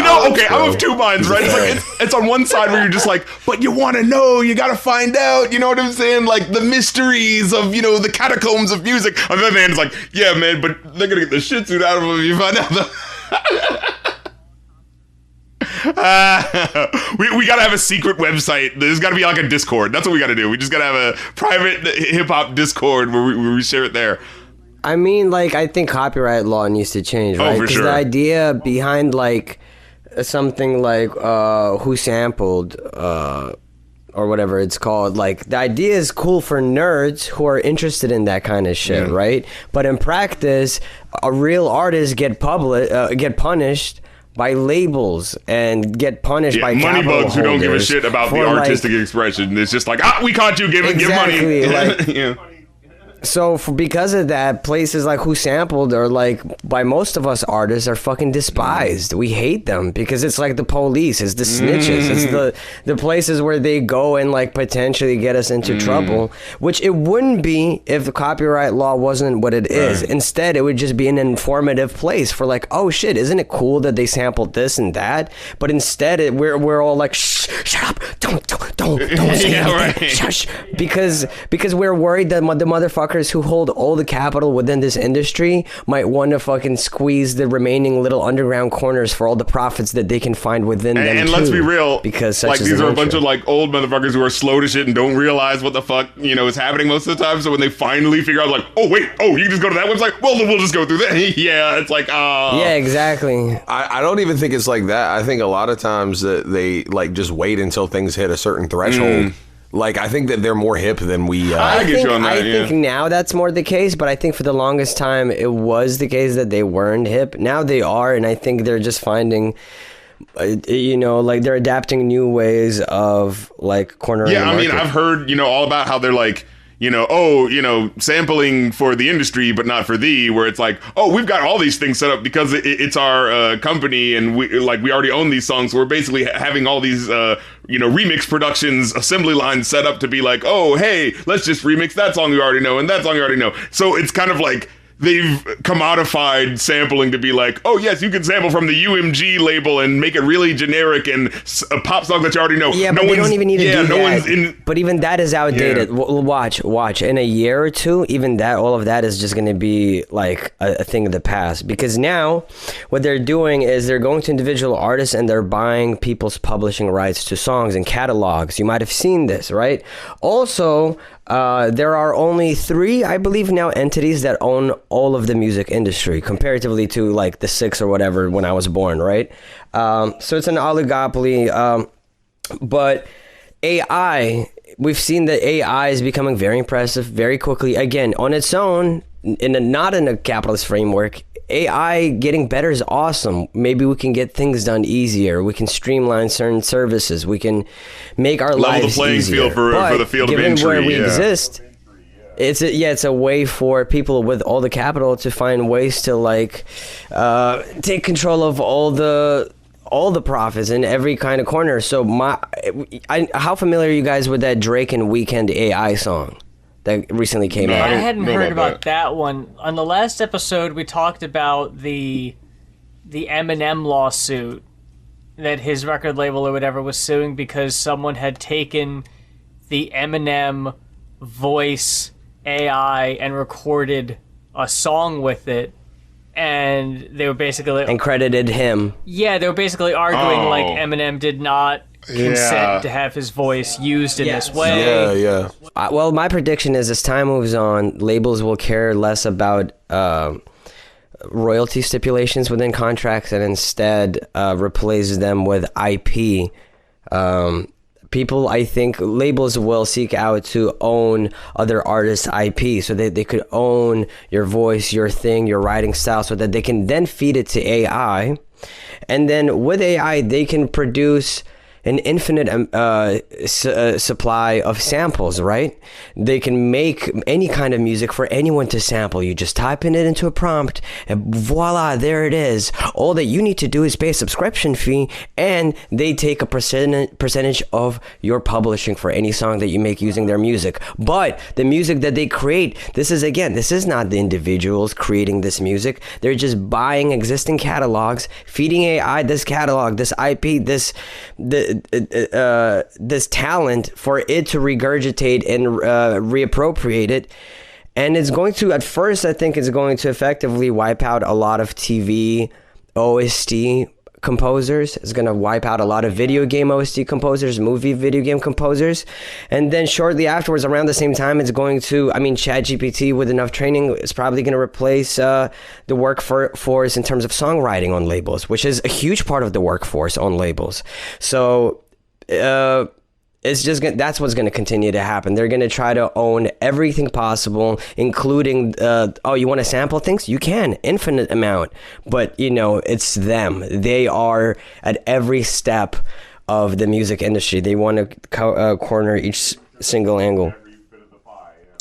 I'm of two minds, right? It's like it's on one side where you're just like, but you want to know, you got to find out, you know what I'm saying? Like the mysteries of, the catacombs of music. On the other hand, it's like, yeah, man, but they're gonna get the shit suit out of them if you find out. We gotta have a secret website. There's gotta be like a Discord. That's what we gotta do. We just gotta have a private hip hop Discord where we share it there. I mean, like, I think copyright law needs to change, right? for Because sure. the idea behind, like, something like who sampled or whatever it's called. Like, the idea is cool for nerds who are interested in that kind of shit, right? But in practice, a real artist get punished by labels and get punished by money capital bugs who don't give a shit about the artistic expression. It's just like, we caught you, give money. Like, so because of that, places like Who Sampled are like, by most of us artists, are fucking despised. We hate them because it's like the police, it's the snitches, it's the places where they go and like potentially get us into trouble, which it wouldn't be if the copyright law wasn't what it is. Instead, it would just be an informative place for like, oh shit, isn't it cool that they sampled this and that? But instead, we're all like, shut up, don't say anything, shush, because we're worried that the motherfuckers who hold all the capital within this industry might want to fucking squeeze the remaining little underground corners for all the profits that they can find within them. And let's be real, because like these are a bunch of like old motherfuckers who are slow to shit and don't realize what the fuck is happening most of the time. So when they finally figure out, like, you can just go to that website. Well, then we'll just go through that. Yeah, it's like, yeah, exactly. I don't even think it's like that. I think a lot of times that they like just wait until things hit a certain threshold. Like, I think that they're more hip than we... I get you on that, I think now that's more the case, but I think for the longest time it was the case that they weren't hip. Now they are, and I think they're just finding... like they're adapting new ways of like cornering the market. I've heard all about how they're like sampling for the industry but not for thee, where it's like, we've got all these things set up because it's our company and we already own these songs, so we're basically having all these remix productions assembly lines set up to be like, hey, let's just remix that song you already know and that song you already know. So it's kind of like they've commodified sampling to be like, yes, you can sample from the UMG label and make it really generic and a pop song that you already know. Yeah, but they don't even need to do that. But even that is outdated. Yeah. Watch. In a year or two, even that, all of that is just going to be like a thing of the past. Because now, what they're doing is they're going to individual artists and they're buying people's publishing rights to songs and catalogs. You might have seen this, right? Also, there are only 3, I believe now, entities that own all of the music industry, comparatively to like the 6 or whatever when I was born, right? So it's an oligopoly. But AI, we've seen that AI is becoming very impressive very quickly. Again, on its own, not in a capitalist framework. AI getting better is awesome. Maybe we can get things done easier. We can streamline certain services. We can make our lives level the playing easier. field for the field of entry. Given where we exist, it's a way for people with all the capital to find ways to like take control of all the profits in every kind of corner. So how familiar are you guys with that Drake and Weeknd AI song that recently came out? I hadn't heard about that one. On the last episode, we talked about the Eminem lawsuit that his record label or whatever was suing because someone had taken the Eminem voice AI and recorded a song with it, and they were basically... And credited him. Yeah, they were basically arguing like Eminem did not consent to have his voice used in this way. Yeah. Well, my prediction is as time moves on, labels will care less about royalty stipulations within contracts and instead replace them with IP. People, I think, labels will seek out to own other artists' IP so that they could own your voice, your thing, your writing style, so that they can then feed it to AI. And then with AI, they can produce an infinite supply of samples, right? They can make any kind of music for anyone to sample. You just type in it into a prompt and voila, there it is. All that you need to do is pay a subscription fee and they take a percentage of your publishing for any song that you make using their music. But the music that they create, this is not the individuals creating this music. They're just buying existing catalogs, feeding AI this catalog, this IP, this talent for it to regurgitate and reappropriate it. And it's going to, at first, I think it's going to effectively wipe out a lot of TV OST composers. It's going to wipe out a lot of video game OST composers, movie video game composers. And then shortly afterwards, around the same time, it's going to, ChatGPT with enough training is probably going to replace the workforce in terms of songwriting on labels, which is a huge part of the workforce on labels. So it's just that's what's going to continue to happen. They're going to try to own everything possible, including you want to sample things? You can, infinite amount. But you know, it's them. They are at every step of the music industry. They want to corner each single angle.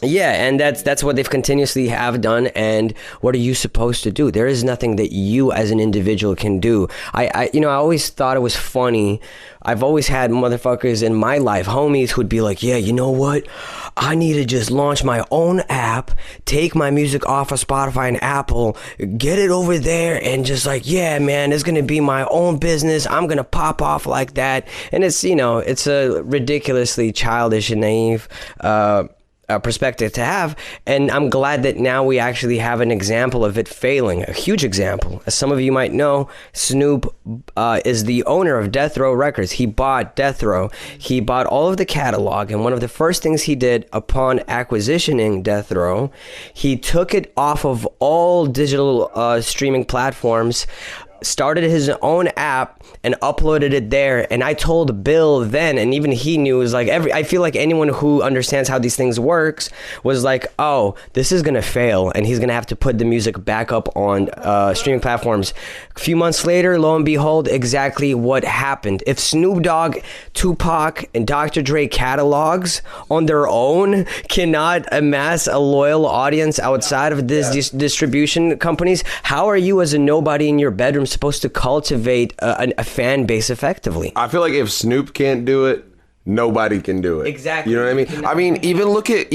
Yeah, and that's what they've continuously have done. And what are you supposed to do? There is nothing that you as an individual can do. I always thought it was funny. I've always had motherfuckers in my life, homies, who'd be like, yeah, you know what? I need to just launch my own app, take my music off of Spotify and Apple, get it over there, and just like, yeah, man, it's gonna be my own business. I'm gonna pop off like that. And it's, you know, it's a ridiculously childish and naive perspective to have, and I'm glad that now we actually have an example of it failing, a huge example. As some of you might know, Snoop is the owner of Death Row Records. He bought Death Row. He bought all of the catalog, and one of the first things he did upon acquisitioning Death Row, he took it off of all digital streaming platforms, started his own app and uploaded it there. And I told Bill then, and even he knew, was like, I feel like anyone who understands how these things works was like, oh, this is gonna fail, and he's gonna have to put the music back up on streaming platforms. A few months later, lo and behold, exactly what happened. If Snoop Dogg, Tupac, and Dr. Dre catalogs on their own cannot amass a loyal audience outside of this distribution companies, how are you as a nobody in your bedroom supposed to cultivate a fan base effectively? I feel like if Snoop can't do it, nobody can do it. Exactly. You know what I mean? I mean, even look at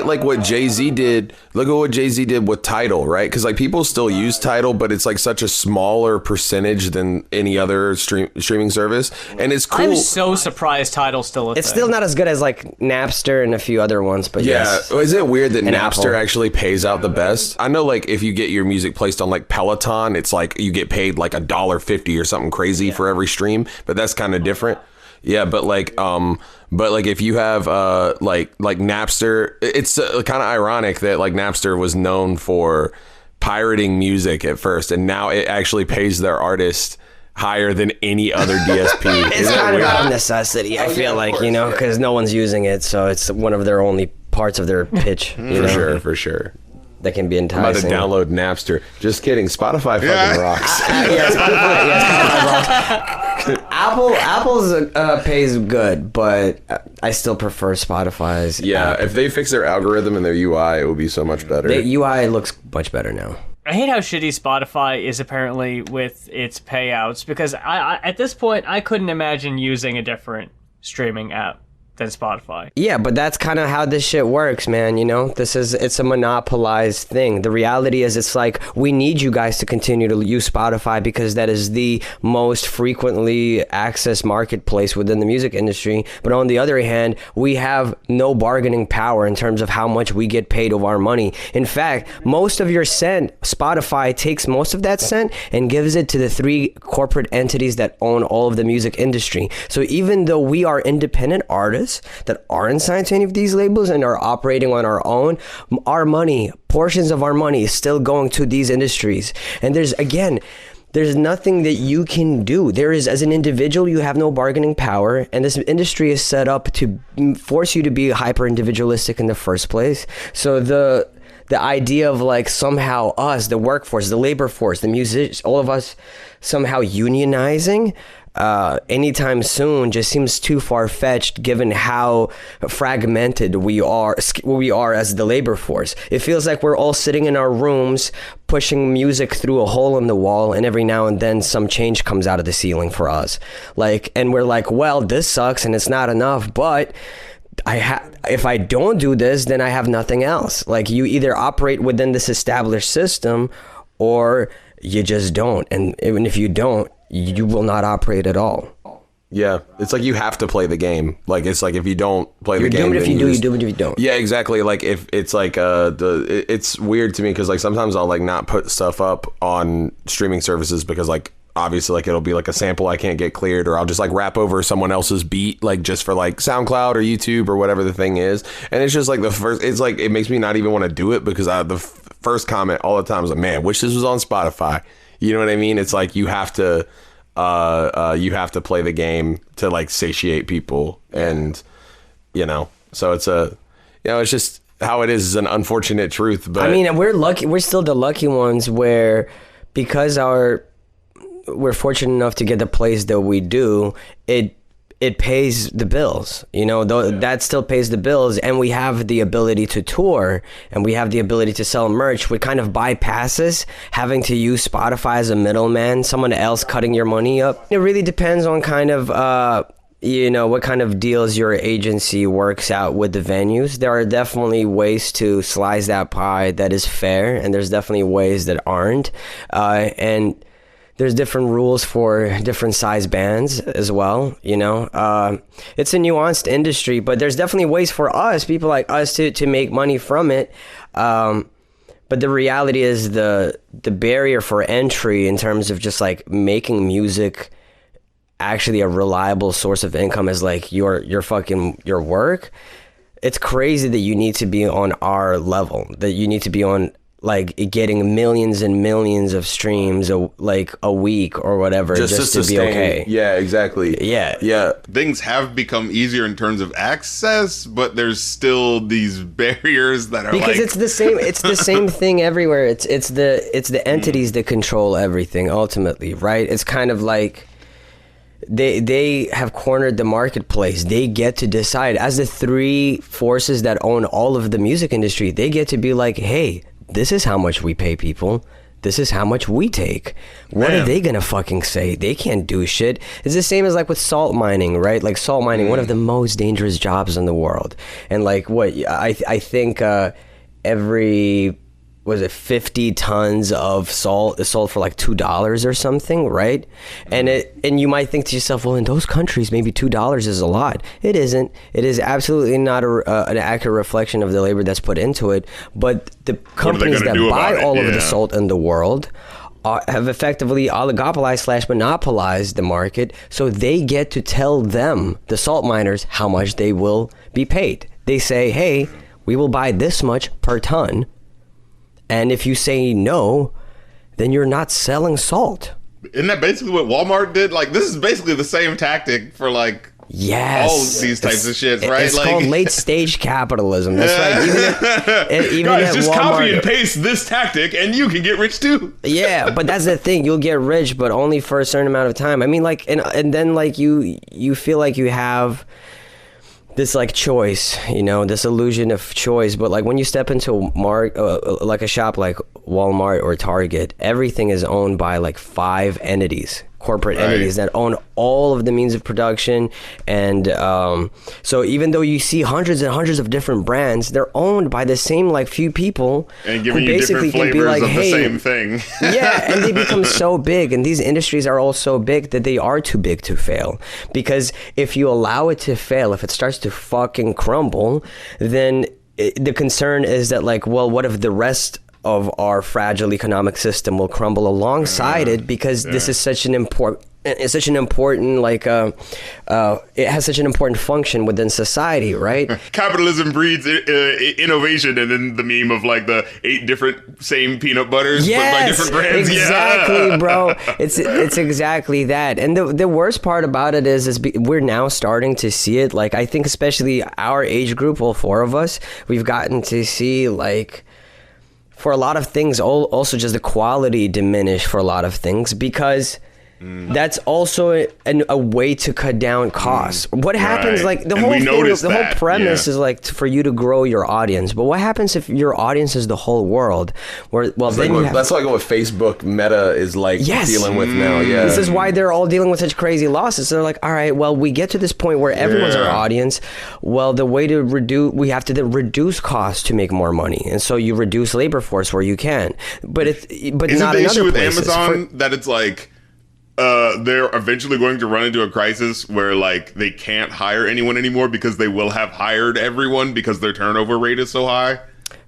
like what Jay-Z did. Look at what Jay-Z did with Tidal, right? Because like people still use Tidal, but it's like such a smaller percentage than any other streaming service, and it's cool. I'm so surprised Tidal's still a It's thing. still not as good as like Napster and a few other ones, but Yeah, yes. is it weird that And Napster Apple. actually pays out the best? I know, like, if you get your music placed on like Peloton, it's like you get paid like $1.50 or something crazy for every stream, but that's kind of different. Yeah, but like if you have like Napster, it's kind of ironic that like Napster was known for pirating music at first, and now it actually pays their artist higher than any other DSP. It's Isn't that kind of weird? out of necessity, I feel like, you know, because no one's using it, so it's one of their only parts of their pitch. You know, For sure. that can be I'm about to enticing. download Napster. Just kidding. Spotify fucking rocks. Apple's pays good, but I still prefer Spotify's. Yeah, if they fix their algorithm and their UI, it would be so much better. The UI looks much better now. I hate how shitty Spotify is apparently with its payouts, because I at this point I couldn't imagine using a different streaming app than Spotify. Yeah, but that's kind of how this shit works, man. You know, it's a monopolized thing. The reality is, it's like, we need you guys to continue to use Spotify because that is the most frequently accessed marketplace within the music industry. But on the other hand, we have no bargaining power in terms of how much we get paid of our money. In fact, most of your cent, Spotify takes most of that cent and gives it to the 3 corporate entities that own all of the music industry. So even though we are independent artists that aren't signed to any of these labels and are operating on our own, our money, portions of our money is still going to these industries. And there's nothing that you can do. There is, as an individual, you have no bargaining power, and this industry is set up to force you to be hyper individualistic in the first place. So the idea of like somehow us, the workforce, the labor force, the musicians, all of us somehow unionizing anytime soon just seems too far-fetched, given how fragmented we are as the labor force. It feels like we're all sitting in our rooms pushing music through a hole in the wall, and every now and then some change comes out of the ceiling for us, and we're like, well, this sucks and it's not enough, but if I don't do this, then I have nothing else. Like, you either operate within this established system or you just don't, and even if you don't, you will not operate at all. Yeah, it's like you have to play the game. Like, it's like if you don't play the game, you do it if then you do, just, you do it if you don't. Yeah, exactly. Like, if it's like it's weird to me because like sometimes I'll like not put stuff up on streaming services because like obviously like it'll be like a sample I can't get cleared, or I'll just like rap over someone else's beat, like just for like SoundCloud or YouTube or whatever the thing is. And it's just like it's like it makes me not even want to do it because the first comment all the time is like, man, wish this was on Spotify. You know what I mean? It's like you have to play the game to like satiate people, and you know. So it's it's just how it is an unfortunate truth. But I mean, we're lucky. We're still the lucky ones where, because we're fortunate enough to get the place that we do, it pays the bills, you know, that still pays the bills. And we have the ability to tour, and we have the ability to sell merch, which kind of bypasses having to use Spotify as a middleman, someone else cutting your money up. It really depends on kind of, what kind of deals your agency works out with the venues. There are definitely ways to slice that pie that is fair, and there's definitely ways that aren't. And there's different rules for different size bands as well, you know. It's a nuanced industry, but there's definitely ways for us, people like us, to make money from it. But the reality is the barrier for entry in terms of just like making music actually a reliable source of income is like your work. It's crazy that you need to be on our level, that you need to be on like getting millions and millions of streams a week or whatever just to be okay. Yeah, exactly. Yeah. Things have become easier in terms of access, but there's still these barriers that are because it's the same thing everywhere. It's the entities that control everything ultimately, right? It's kind of like they have cornered the marketplace. They get to decide, as the three forces that own all of the music industry. They get to be like, hey, this is how much we pay people. This is how much we take. What are they gonna fucking say? They can't do shit. It's the same as like with salt mining, right? Like salt mining, one of the most dangerous jobs in the world. And like what I think every 50 tons of salt is sold for like $2 or something, right? And you might think to yourself, well, in those countries, maybe $2 is a lot. It isn't. It is absolutely not an accurate reflection of the labor that's put into it. But the companies that buy all of the salt in the world have effectively oligopolized / monopolized the market, so they get to tell them, the salt miners, how much they will be paid. They say, hey, we will buy this much per ton. And if you say no, then you're not selling salt. Isn't that basically what Walmart did? Like, this is basically the same tactic for like all these types of shit, right? It's called late stage capitalism. That's right. Even guys, at just Walmart, copy and paste this tactic, and you can get rich too. Yeah, but that's the thing. You'll get rich, but only for a certain amount of time. I mean, like, and then like you feel like you have this like choice, you know, this illusion of choice. But like when you step into like a shop like Walmart or Target, everything is owned by like 5 entities, corporate entities that own all of the means of production. And so even though you see hundreds and hundreds of different brands, they're owned by the same like few people and giving who you basically different can be flavors like, of the hey, same thing. yeah, and they become so big, and these industries are all so big that they are too big to fail. Because if you allow it to fail, if it starts to fucking crumble, then the concern is that like, well, what if the rest of our fragile economic system will crumble alongside it, because this is such an important, it's such an important like it has such an important function within society, right? Capitalism breeds innovation, and then the meme of like the 8 different same peanut butters but by different brands. Exactly, bro. It's exactly that. And the worst part about it is we're now starting to see it. Like, I think especially our age group, all 4 of us, we've gotten to see like, for a lot of things, also just the quality diminish for a lot of things, because that's also a way to cut down costs. What happens, like the whole thing, the whole premise is like for you to grow your audience. But what happens if your audience is the whole world? That's like what Facebook Meta is like dealing with now. Yeah, this is why they're all dealing with such crazy losses. They're like, all right, well, we get to this point where everyone's our audience. Well, the way to we have to then reduce costs to make more money, and so you reduce labor force where you can. But isn't not the in issue other with places. Amazon that it's like, they're eventually going to run into a crisis where like they can't hire anyone anymore because they will have hired everyone because their turnover rate is so high?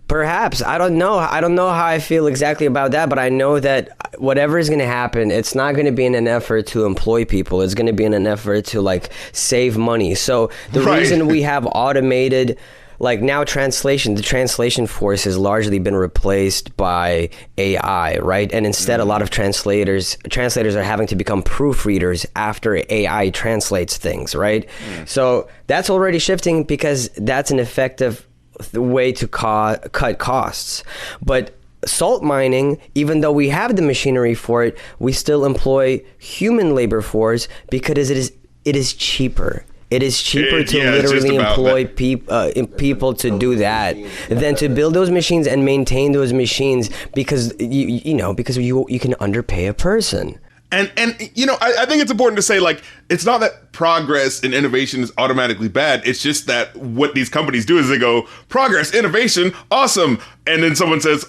Perhaps. I don't know how I feel exactly about that, but I know that whatever is going to happen, it's not going to be in an effort to employ people. It's going to be in an effort to like save money. So the reason we have automated like now the translation force has largely been replaced by AI, right? And instead a lot of translators are having to become proofreaders after AI translates things, right? So that's already shifting because that's an effective way to cut costs. But salt mining, even though we have the machinery for it, we still employ human labor force because it is cheaper. It is cheaper to literally employ people to do that than to build those machines and maintain those machines because you can underpay a person. And I think it's important to say, like, it's not that progress and innovation is automatically bad. It's just that what these companies do is they go, progress, innovation, awesome. And then someone says,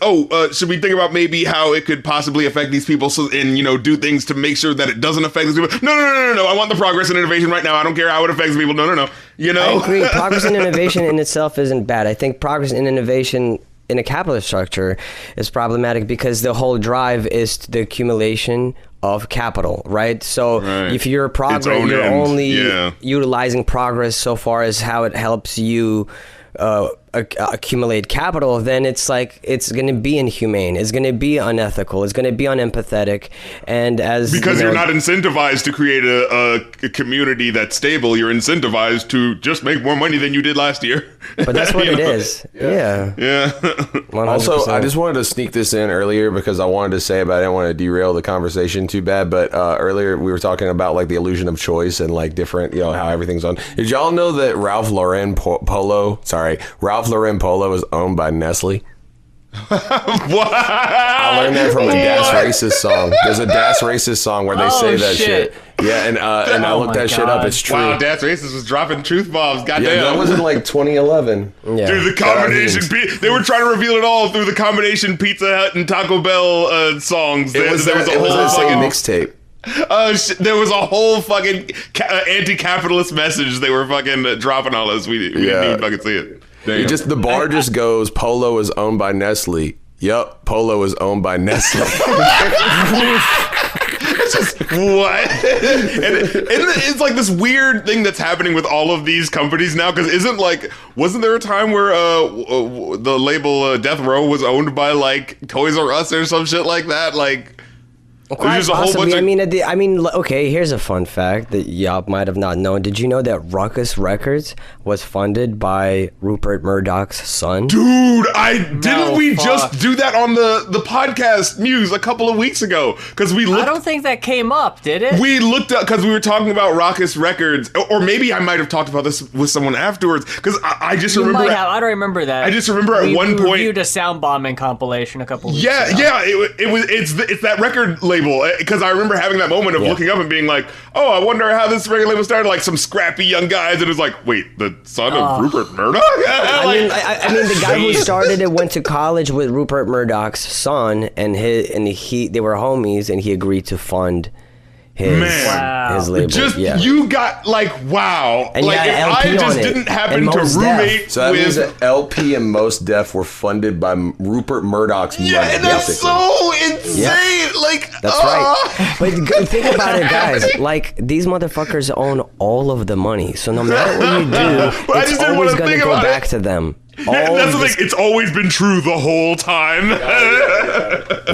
should we think about maybe how it could possibly affect these people and do things to make sure that it doesn't affect these people? No. I want the progress and innovation right now. I don't care how it affects people. No. I agree. Progress and innovation in itself isn't bad. I think progress and innovation in a capitalist structure is problematic because the whole drive is the accumulation of capital, right? So if you're only utilizing progress so far as how it helps you accumulate capital, then it's like it's going to be inhumane, it's going to be unethical, it's going to be unempathetic, and because you're not incentivized to create a community that's stable, you're incentivized to just make more money than you did last year. But that's what it is. Yeah. 100%. Also, I just wanted to sneak this in earlier because I wanted to say, but I didn't want to derail the conversation too bad. But earlier we were talking about like the illusion of choice and like different, how everything's on. Did y'all know that Ralph Lauren Polo is owned by Nestle? What? I learned that from a Das Racist song. There's a Das Racist song where they say that shit. Yeah, and I looked that shit up. It's true. Wow, Das Racist was dropping truth bombs. Goddamn. Yeah, that was in like 2011. Yeah. Dude, the combination. They were trying to reveal it all through the combination Pizza Hut and Taco Bell songs. There was a whole fucking mixtape. There was a whole fucking anti-capitalist message they were fucking dropping on us. We didn't even fucking see it. The bar just goes, Polo is owned by Nestle. Yup, Polo is owned by Nestle. It's just, what? And it's like this weird thing that's happening with all of these companies now, because wasn't there a time where the label Death Row was owned by like Toys R Us or some shit like that? Like, quite possibly. Okay, here's a fun fact that y'all might have not known. Did you know that Ruckus Records was funded by Rupert Murdoch's son? Dude, didn't we just do that on the podcast Muse a couple of weeks ago? Because I don't think that came up, did it? We looked up because we were talking about Ruckus Records, or maybe I might have talked about this with someone afterwards. Because I just remember. I don't remember that. I just remember at one point we reviewed a sound bombing compilation a couple of weeks ago. It's that record label, because I remember having that moment of looking up and being like, oh, I wonder how this record label started, like some scrappy young guys, and it was like, wait, the son of Rupert Murdoch? I mean, the guy who started it went to college with Rupert Murdoch's son, and they were homies, and he agreed to fund his label. You got wow. And like if I just didn't happen to roommate so that means that LP and Mos Def were funded by Rupert Murdoch's money. Yeah, and that's so insane. Yeah. Like that's right. But think about it, guys. Like these motherfuckers own all of the money. So no matter what you do, it's always gonna go back to them. That's the thing. It's always been true the whole time.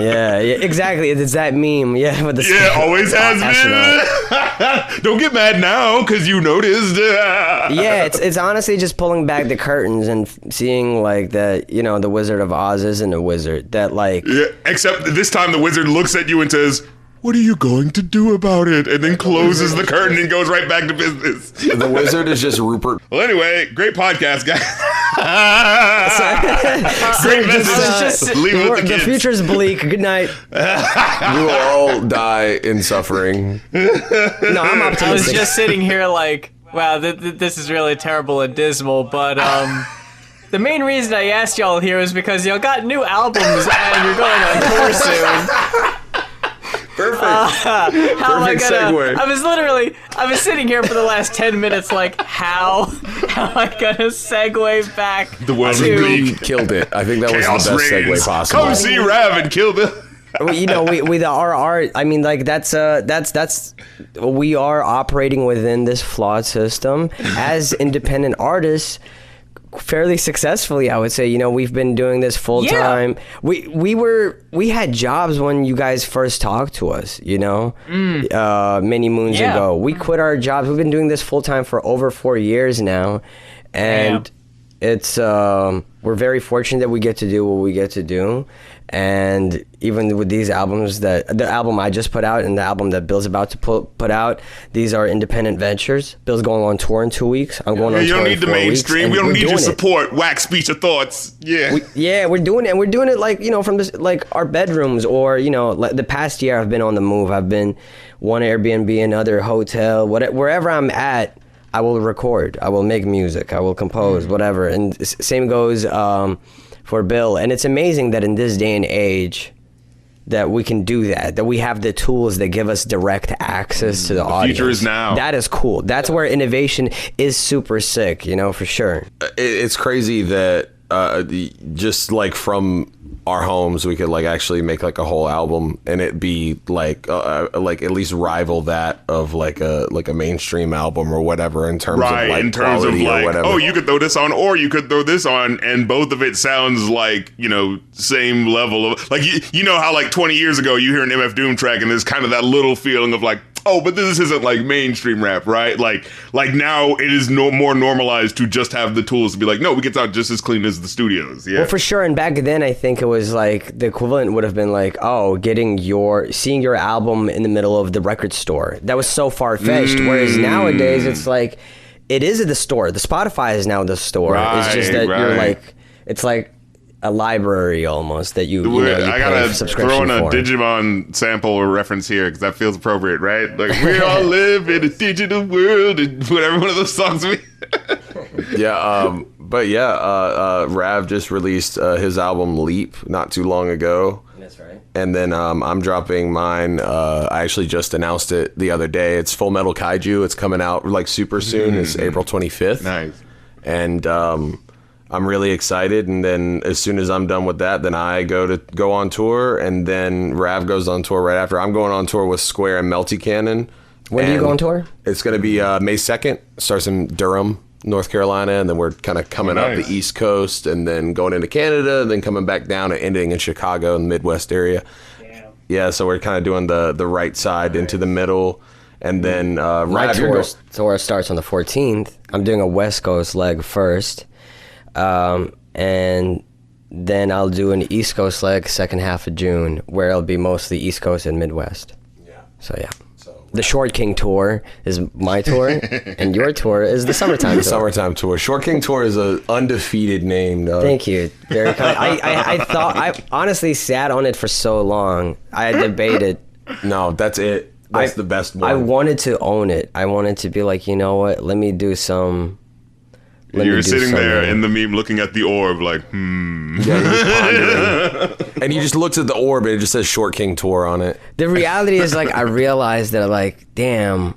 Yeah, exactly. It's that meme. Yeah, with the always has been. Don't get mad now because you noticed. Yeah, it's honestly just pulling back the curtains and seeing like that. The Wizard of Oz isn't a wizard. That like. Yeah, except this time the wizard looks at you and says, what are you going to do about it? And then closes the curtain and goes right back to business. The wizard is just Rupert. Well, anyway, great podcast, guys. Great message. Leave it with the kids. The future's bleak. Good night. We will all die in suffering. No, I'm optimistic. I was just sitting here like, wow, this is really terrible and dismal, but the main reason I asked y'all here is because y'all got new albums and you're going on tour soon. Perfect. Perfect segue. I was sitting here for the last 10 minutes like, how am I gonna segue back the world to... You killed it. I think that was the best segue possible. Come see Rav and kill Bill. With our art, I mean, like that's we are operating within this flawed system as independent artists. fairly successfully, I would say. You know, we've been doing this full time. We had jobs when you guys first talked to us, you know, many moons ago. We quit our jobs. We've been doing this full time for over 4 years now, and it's we're very fortunate that we get to do what we get to do. And even with these albums, the album I just put out and the album that Bill's about to put out, these are independent ventures. Bill's going on tour in 2 weeks. I'm going on tour in 4 weeks. You don't need the mainstream. We don't need your support. Wax speech or thoughts. Yeah. We're doing it. And we're doing it like, you know, from this, like our bedrooms, or, you know, like the past year I've been on the move. I've been one Airbnb, another hotel, wherever I'm at, I will record. I will make music. I will compose, whatever. And same goes for Bill. And it's amazing that in this day and age that we can do that we have the tools that give us direct access to the audience. Future is now. That is cool. That's where innovation is super sick, you know, for sure. It's crazy that just like from our homes we could like actually make like a whole album and it be like at least rival that of like a mainstream album or whatever in terms of like in terms of like, whatever. oh, you could throw this on or you could throw this on, and both of it sounds like, you know, same level of like, you know how like 20 years ago you hear an MF Doom track and there's kind of that little feeling of like, oh, but this isn't like mainstream rap, right? Like now it is more normalized to just have the tools to be like, no, we get out just as clean as the studios. Yeah. Well, for sure. And back then, I think it was like the equivalent would have been like, oh, seeing your album in the middle of the record store. That was so far fetched. Whereas nowadays, it's like, it is at the store. The Spotify is now the store. It's just that you're like, it's like a library almost that you I gotta subscription throw in a for. Digimon sample or reference here because that feels appropriate, right? Like we all live in a digital world, and whatever one of those songs we. Rav just released his album Leap not too long ago. That's right. And then I'm dropping mine. I actually just announced it the other day. It's Full Metal Kaiju. It's coming out like super soon. It's April 25th. Nice. And I'm really excited, and then as soon as I'm done with that, then I go on tour, and then Rav goes on tour right after. I'm going on tour with Square and Melty Cannon. When do you go on tour? It's going to be May 2nd. Starts in Durham, North Carolina, and then we're kind of coming up the East Coast, and then going into Canada, and then coming back down and ending in Chicago in the Midwest area. Damn. Yeah, so we're kind of doing the right side into the middle. And then my tour starts on the 14th. I'm doing a West Coast leg first. And then I'll do an East Coast leg second half of June, where it'll be mostly East Coast and Midwest. Yeah. So yeah. The Short King tour is my tour, and your tour is the summertime tour. Summertime tour. Short King tour is an undefeated name, dog. Thank you. Very kind. I honestly sat on it for so long. I debated. No, that's it. That's the best one. I wanted to own it. I wanted to be like, you know what? Let me do some. You're sitting there in the meme looking at the orb like, Yeah, you're just pondering. And you just looked at the orb and it just says Short King Tour on it. The reality is, like, I realized that, like, damn,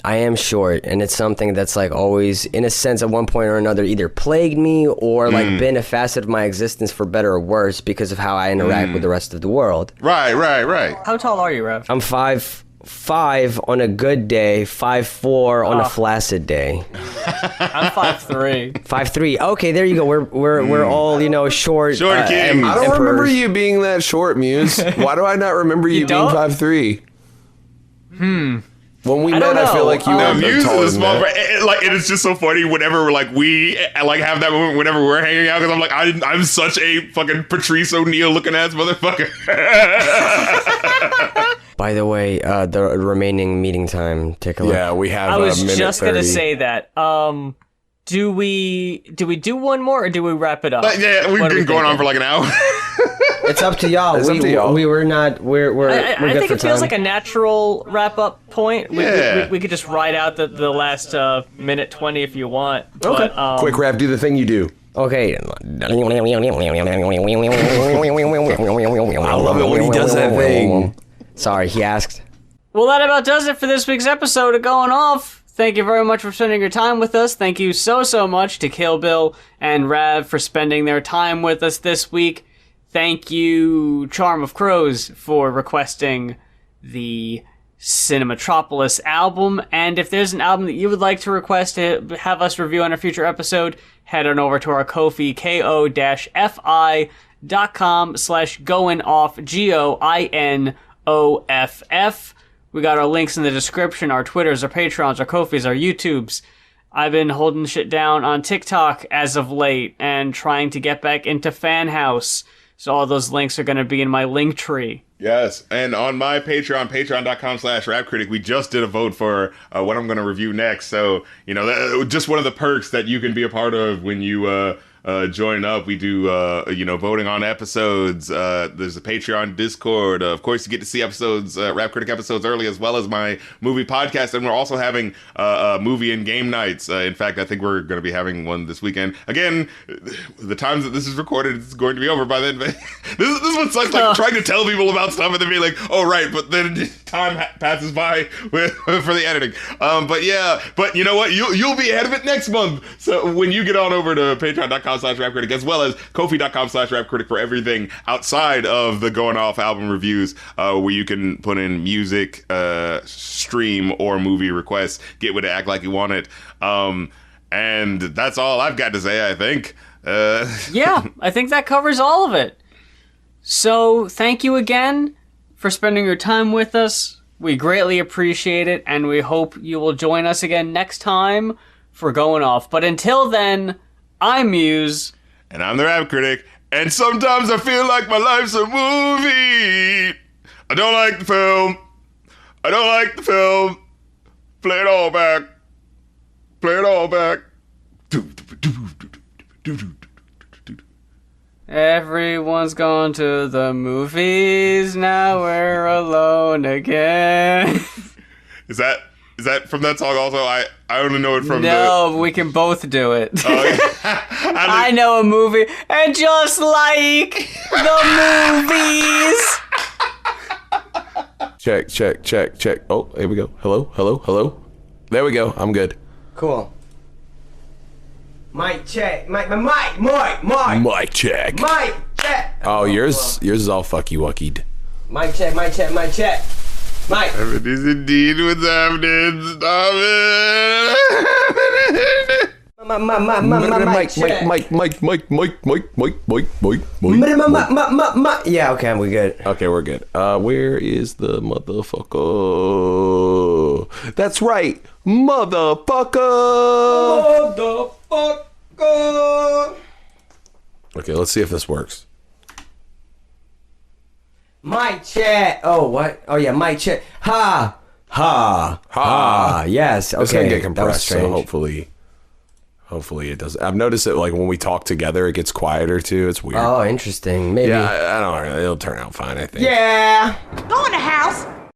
I am short. And it's something that's, like, always, in a sense, at one point or another, either plagued me or, like, been a facet of my existence for better or worse because of how I interact with the rest of the world. Right. How tall are you, Rav? I'm 5'5" on a good day, 5'4" on a flaccid day. I'm 5'3". 5'3". Okay, there you go. We're all, you know, short. Short king. I don't remember you being that short, Muse. Why do I not remember you being 5'3"? When we met, I feel like you were Muse taller is a than small. that. Like, it is just so funny whenever like we like have that moment whenever we're hanging out because I'm like I'm such a fucking Patrice O'Neal looking ass motherfucker. By the way, the remaining meeting time. Take a look. Yeah, we have. I was minute just 30. gonna say that. Do we do one more or do we wrap it up? Yeah, we've been going on for like an hour. It's up to y'all. It's up to y'all. We're I good think for it feels time. like a natural wrap-up point. We could just ride out the last minute 20 if you want. Okay. But, Quick rap, do the thing you do. Okay. I love it when he does that thing. Sorry, he asked. Well, that about does it for this week's episode of Going Off. Thank you very much for spending your time with us. Thank you so much to Kill Bill and Rav for spending their time with us this week. Thank you, Charm of Crows, for requesting the Cinematropolis album. And if there's an album that you would like to request to have us review on a future episode, head on over to our Ko-fi, ko-fi.com/goinoff, GOINOFF. We got our links in the description, our Twitters, our Patrons, our Ko-fis, our YouTubes. I've been holding shit down on TikTok as of late and trying to get back into Fan House. So all those links are going to be in my link tree. Yes, and on my Patreon, patreon.com/rapcritic, we just did a vote for what I'm going to review next. So, just one of the perks that you can be a part of when you join up. We do, voting on episodes. There's a Patreon Discord. Of course, you get to see episodes, Rap Critic episodes early, as well as my movie podcast. And we're also having movie and game nights. In fact, I think we're going to be having one this weekend. Again, the times that this is recorded, it's going to be over by then. But this is what sucks, like trying to tell people about stuff and then being like, oh, right, but then time passes by for the editing. But you know what? You'll be ahead of it next month. So when you get on over to patreon.com/rapcritic, as well as ko-fi.com/rapcritic for everything outside of the Going Off album reviews, where you can put in music, stream, or movie requests, get with it, act like you want it. And that's all I've got to say, I think. Yeah, I think that covers all of it. So thank you again for spending your time with us. We greatly appreciate it, and we hope you will join us again next time for Going Off. But until then, I'm Muse. And I'm the Rap Critic. And sometimes I feel like my life's a movie. I don't like the film. Play it all back. Everyone's gone to the movies. Now we're alone again. Is that from that song also? I only know it from No, we can both do it. Oh, yeah. I know a movie, and just like the movies. Check. Oh, here we go. Hello. There we go. I'm good. Cool. Mic check. Mic check. Mic check. Oh, yours is all fucky wuckied. Mic check. Mic. It is indeed what's happening. Stop it. Mike. Yeah, okay, we're good. Okay, we're good. Where is the motherfucker? That's right, motherfucker. Okay, let's see if this works. Mic check. Oh, what? Oh, yeah, mic check. Ha. Yes, okay. It's gonna get compressed, so strange. hopefully it does. I've noticed that, like, when we talk together, it gets quieter too. It's weird. Oh, interesting. Maybe. Yeah, I don't know. It'll turn out fine, I think. Yeah. Go in the house.